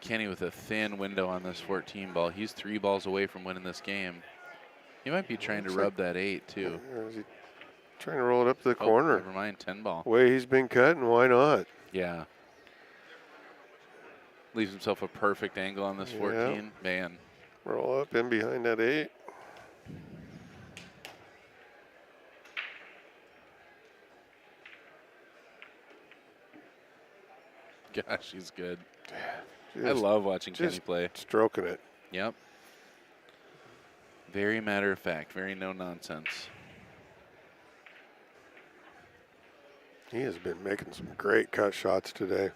Kenny with a thin window on this 14 ball. He's 3 balls away from winning this game. He might be trying to Looks rub that 8, too. Or is he trying to roll it up to the Oh, corner? never mind, 10 ball. Way he's been cut, and why not? Yeah. Leaves himself a perfect angle on this 14. Man, Roll up in behind that 8. gosh, he's good. I Just love watching Kenny play. stroking it. Yep. Very matter of fact, very no nonsense. He has been making some great cut shots today.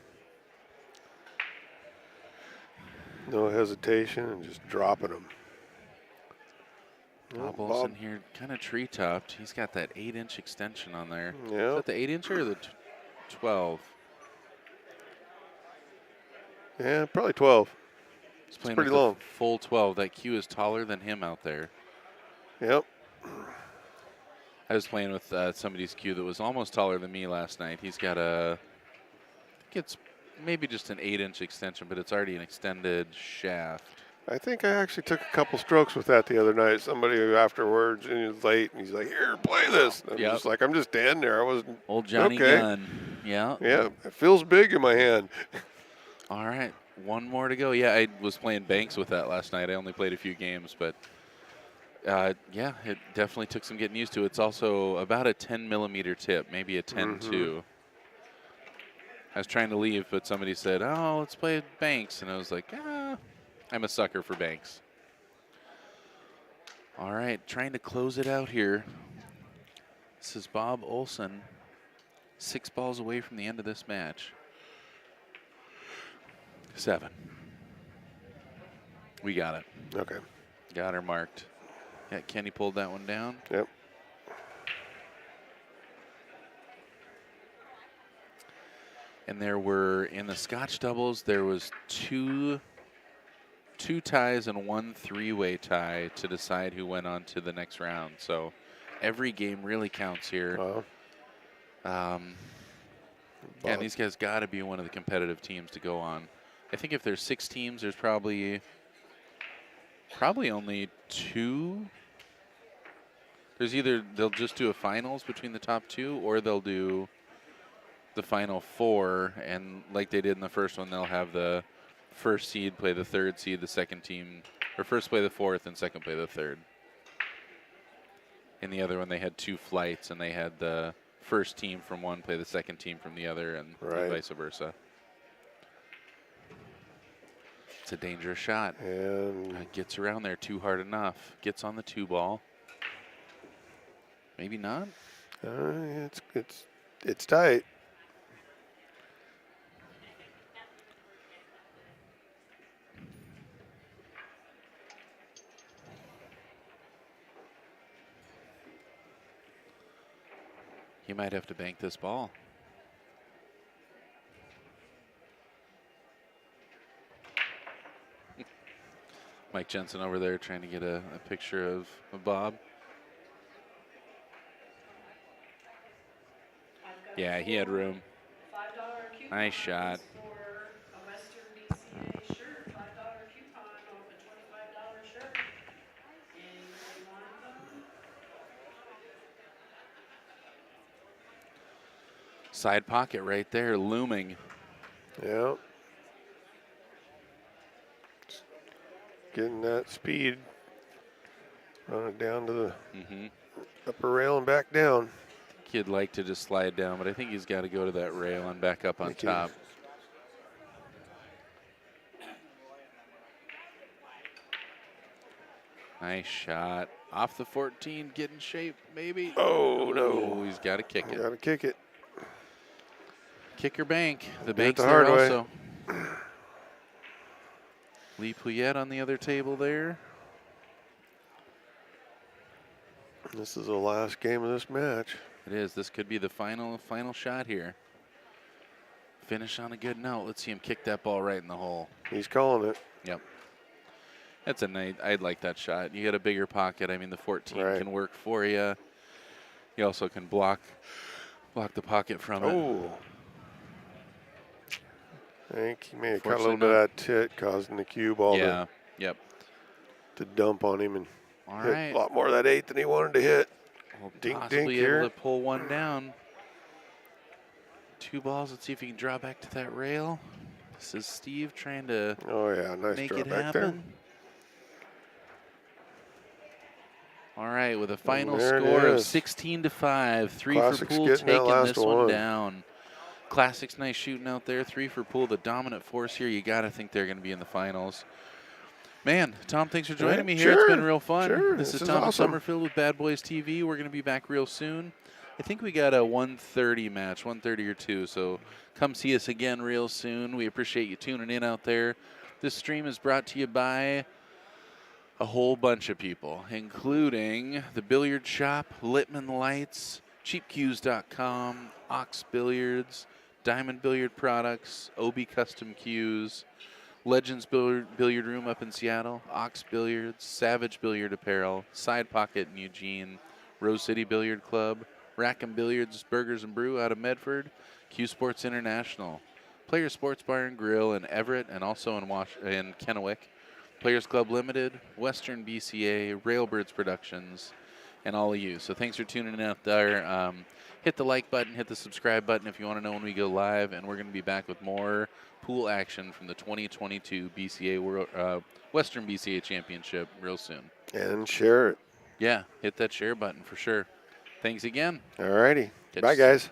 No hesitation and just dropping them. Bob Olson here, kind of tree-topped. He's got that 8-inch extension on there. Is Yeah. that the 8-inch or the 12? Yeah, probably 12. He's playing pretty with a long. full 12. That cue is taller than him out there. Yep. I was playing with somebody's cue that was almost taller than me last night. He's got I think it's maybe just an 8-inch extension, but it's already an extended shaft. I think I actually took a couple strokes with that the other night. Somebody afterwards, and he was late, and he's like, "Here, play this." And I'm Yep. just like, I'm just standing there. I wasn't. Old Johnny Okay. Gunn. Yeah. Yeah, it feels big in my hand. All right, one more to go. Yeah, I was playing Banks with that last night. I only played a few games, but yeah, it definitely took some getting used to. It's also about a 10-millimeter tip, maybe a 10-2. I was trying to leave, but somebody said, "Oh, let's play Banks," and I was like, I'm a sucker for Banks. All right, trying to close it out here. This is Bob Olson, 6 balls away from the end of this match. 7. We got it. Okay. Got her marked. Yeah, Kenny pulled that one down. Yep. And there were, in the Scotch doubles, there was two ties and 1 3-way tie to decide who went on to the next round. So every game really counts here. Yeah, and these guys got to be one of the competitive teams to go on. I think if there's 6 teams, there's probably only 2. There's either they'll just do a finals between the top 2, or they'll do the final 4, and like they did in the first one, they'll have the first seed play the third seed, the second team, or first play the fourth and second play the third. In the other one, they had 2 flights, and they had the first team from one play the second team from the other, and vice versa. It's a dangerous shot. And Gets around there too hard enough. Gets on the 2 ball. Maybe not. It's tight. He might have to bank this ball. Mike Jensen over there trying to get a picture of Bob. Yeah, he had room. $5 Nice shot. for a Western BCA shirt, $5 coupon off a $25 shirt. Anybody want them? Side pocket right there, looming. Yeah. Getting that speed. Run it down to the upper rail and back down. He'd like to just slide down, but I think he's got to go to that rail and back up on top. Nice shot. Off the 14, get in shape, maybe. Oh, no. Oh, he's got to kick it. Got to kick it. Kick or bank. The Did it bank's the there hard way. also. Lee Pouillet on the other table there. This is the last game of this match. It is. This could be the final shot here. Finish on a good note. Let's see him kick that ball right in the hole. He's calling it. Yep. That's a nice. I'd like that shot. You got a bigger pocket. I mean, the 14 can work for you. You also can block the pocket from it. Oh. I think he may have caught a little bit of that tit, causing the cue ball to dump on him and hit a lot more of that 8 than he wanted to hit. Well, dink possibly here. able to pull one down. 2 balls. Let's see if he can draw back to that rail. This is Steve trying to nice make draw it back happen. All right, with a final there it score of is. 16-5. 3 Classics for Poole getting that taking last this one one. down. Classics, nice shooting out there. 3 for Poole, the dominant force here. You got to think they're going to be in the finals. Man, Tom, thanks for joining me here. It's been real fun. Sure, This is is Tom awesome. Summerfield with Bad Boys TV. We're going to be back real soon. I think we got a 1:30 match, 1:30 or 2. So come see us again real soon. We appreciate you tuning in out there. This stream is brought to you by a whole bunch of people, including the Billiard Shop, Littman Lights, CheapCues.com, Ox Billiards, Diamond Billiard Products, OB Custom Cues, Legends Billiard Room up in Seattle, Ox Billiards, Savage Billiard Apparel, Side Pocket in Eugene, Rose City Billiard Club, Rack and Billiards Burgers and Brew out of Medford, Q Sports International, Players Sports Bar and Grill in Everett and also in Kennewick, Players Club Limited, Western BCA, Railbirds Productions, and all of you. So thanks for tuning in out there. Hit the like button, hit the subscribe button if you want to know when we go live, and we're going to be back with more pool action from the 2022 BCA Western BCA Championship real soon. And share it. Yeah, hit that share button for sure. Thanks again. All righty. Catch Bye, you soon. guys.